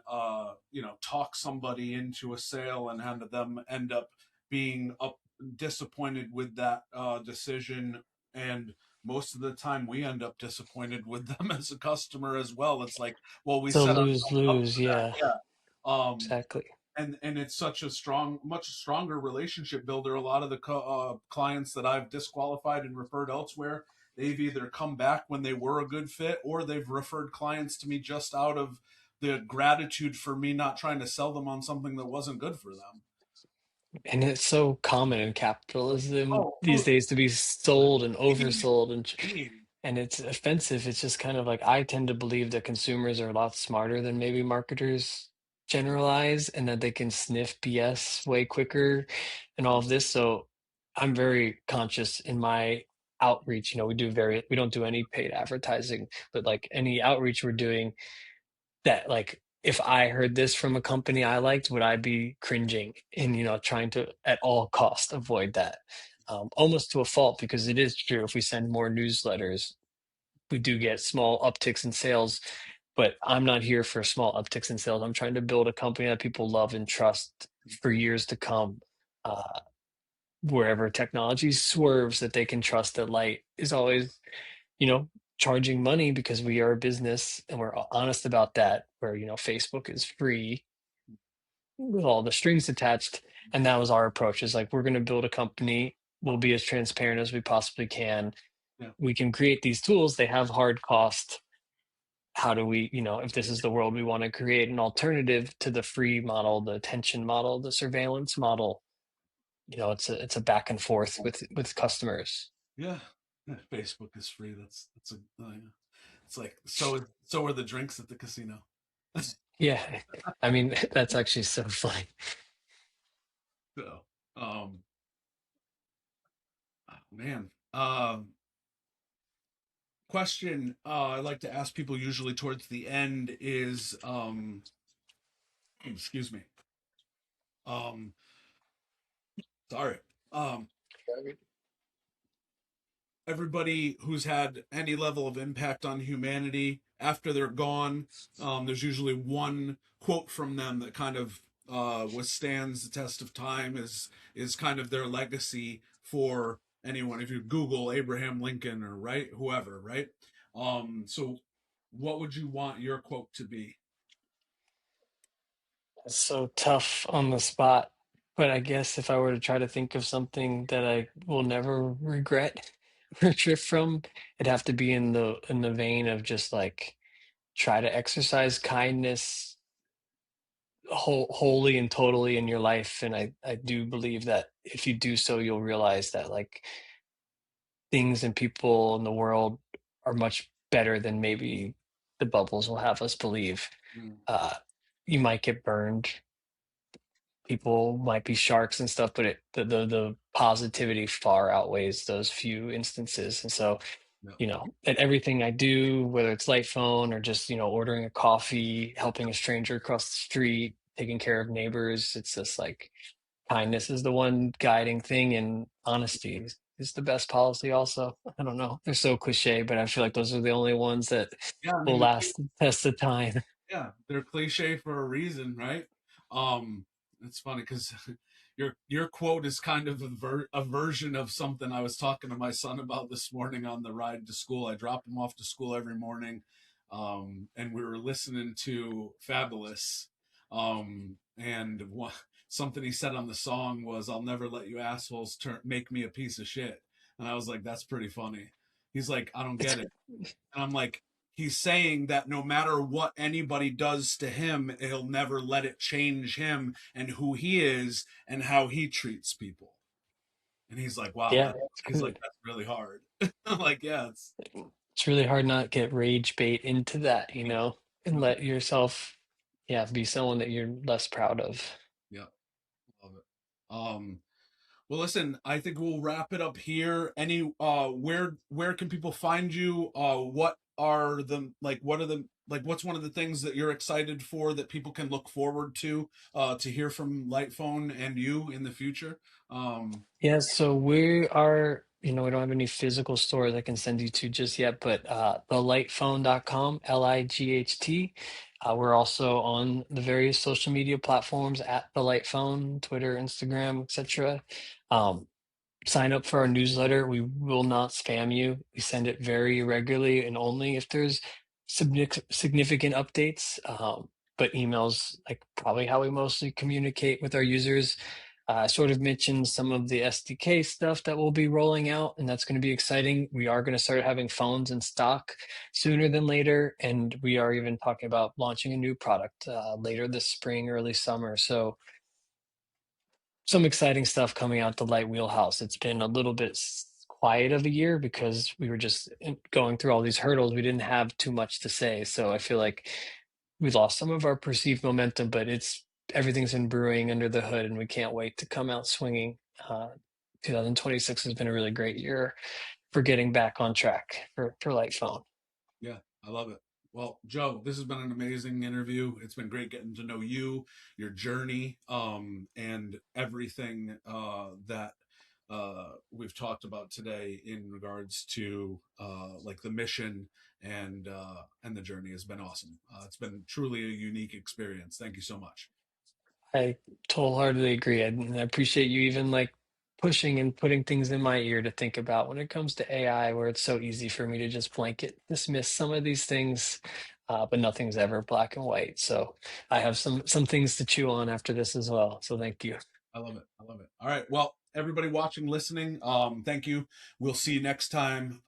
talk somebody into a sale and have them end up being disappointed with that decision. And most of the time, we end up disappointed with them as a customer as well. It's like, well, we So set lose ourselves up lose, for yeah, that. Yeah. exactly. And it's such a much stronger relationship builder. A lot of the clients that I've disqualified and referred elsewhere, they've either come back when they were a good fit, or they've referred clients to me just out of the gratitude for me not trying to sell them on something that wasn't good for them. And it's so common in capitalism these Oh, days to be sold and game, oversold, and game. it's offensive. It's just kind of like I tend to believe that consumers are a lot smarter than maybe marketers generalize, and that they can sniff BS way quicker and all of this. So I'm very conscious in my outreach. We don't do any paid advertising, but like any outreach we're doing, that like if I heard this from a company I liked, would I be cringing and trying to at all cost avoid that, almost to a fault, because it is true. If we send more newsletters, we do get small upticks in sales, but I'm not here for small upticks in sales. I'm trying to build a company that people love and trust for years to come. Uh, Wherever technology swerves, that they can trust that light is always you know, charging money, because we are a business and we're honest about that, where, Facebook is free with all the strings attached. And that was our approach, is like, we're going to build a company. We'll be as transparent as we possibly can. Yeah. We can create these tools. They have hard cost. How do we, if this is the world we want to create, an alternative to the free model, the attention model, the surveillance model, it's a back and forth with customers. Yeah. Yeah, Facebook is free. That's a yeah. It's like, so are the drinks at the casino. Yeah. I mean, that's actually so funny. So, um, man. Question I like to ask people usually towards the end is, excuse me. Um, sorry. Um, Everybody who's had any level of impact on humanity after they're gone, there's usually one quote from them that kind of withstands the test of time, is kind of their legacy for anyone. If you Google Abraham Lincoln or right whoever, right? So what would you want your quote to be? It's so tough on the spot. But I guess if I were to try to think of something that I will never regret or drift from, it'd have to be in the vein of just like try to exercise kindness wholly and totally in your life. And I do believe that if you do so, you'll realize that like things and people in the world are much better than maybe the bubbles will have us believe. Mm, Uh, you might get burned, people might be sharks and stuff, but the positivity far outweighs those few instances. And so, yeah. at everything I do, whether it's light phone or just, ordering a coffee, helping a stranger across the street, taking care of neighbors, it's just like kindness is the one guiding thing, and honesty is the best policy also. I don't know. They're so cliche, but I feel like those are the only ones that Yeah, I will mean, last the test of time. yeah, they're cliche for a reason, right? Um, it's funny because your quote is kind of a version of something I was talking to my son about this morning on the ride to school. I drop him off to school every morning, and we were listening to Fabulous, and something he said on the song was, "I'll never let you assholes make me a piece of shit," and I was like, "That's pretty funny." He's like, "I don't It's get it." And I'm like, he's saying that no matter what anybody does to him, he'll never let it change him and who he is and how he treats people. And he's like, wow, yeah, he's like, that's really hard. I'm like, yeah, it's really hard not to get rage bait into that, and yeah, let yourself, yeah, be someone that you're less proud of. yeah, love it. Well, listen, I think we'll wrap it up here. Where can people find you? What's one of the things that you're excited for that people can look forward to hear from Lightphone and you in the future? Um, Yeah, so we are, we don't have any physical stores I can send you to just yet, but thelightphone.com, Light. We're also on the various social media platforms at the Light Phone, Twitter, Instagram, etc. Um, Sign up for our newsletter. We will not spam you. We send it very regularly and only if there's significant updates. But emails, like probably how we mostly communicate with our users. I sort of mentioned some of the SDK stuff that we'll be rolling out, and that's going to be exciting. We are going to start having phones in stock sooner than later, and we are even talking about launching a new product later this spring, early summer. So some exciting stuff coming out the light wheelhouse. It's been a little bit quiet of a year because we were just going through all these hurdles. We didn't have too much to say. So I feel like we lost some of our perceived momentum, but everything's been brewing under the hood and we can't wait to come out swinging. 2026 has been a really great year for getting back on track for Light Phone. yeah, I love it. Well, Joe, this has been an amazing interview. It's been great getting to know you, your journey, and everything that we've talked about today in regards to like the mission and the journey has been awesome. It's been truly a unique experience. Thank you so much. I wholeheartedly agree. And I appreciate you even like pushing and putting things in my ear to think about when it comes to AI, where it's so easy for me to just blanket dismiss some of these things, but nothing's ever black and white. So I have some things to chew on after this as well. So thank you. I love it. I love it. All right. Well, everybody watching, listening, thank you. We'll see you next time.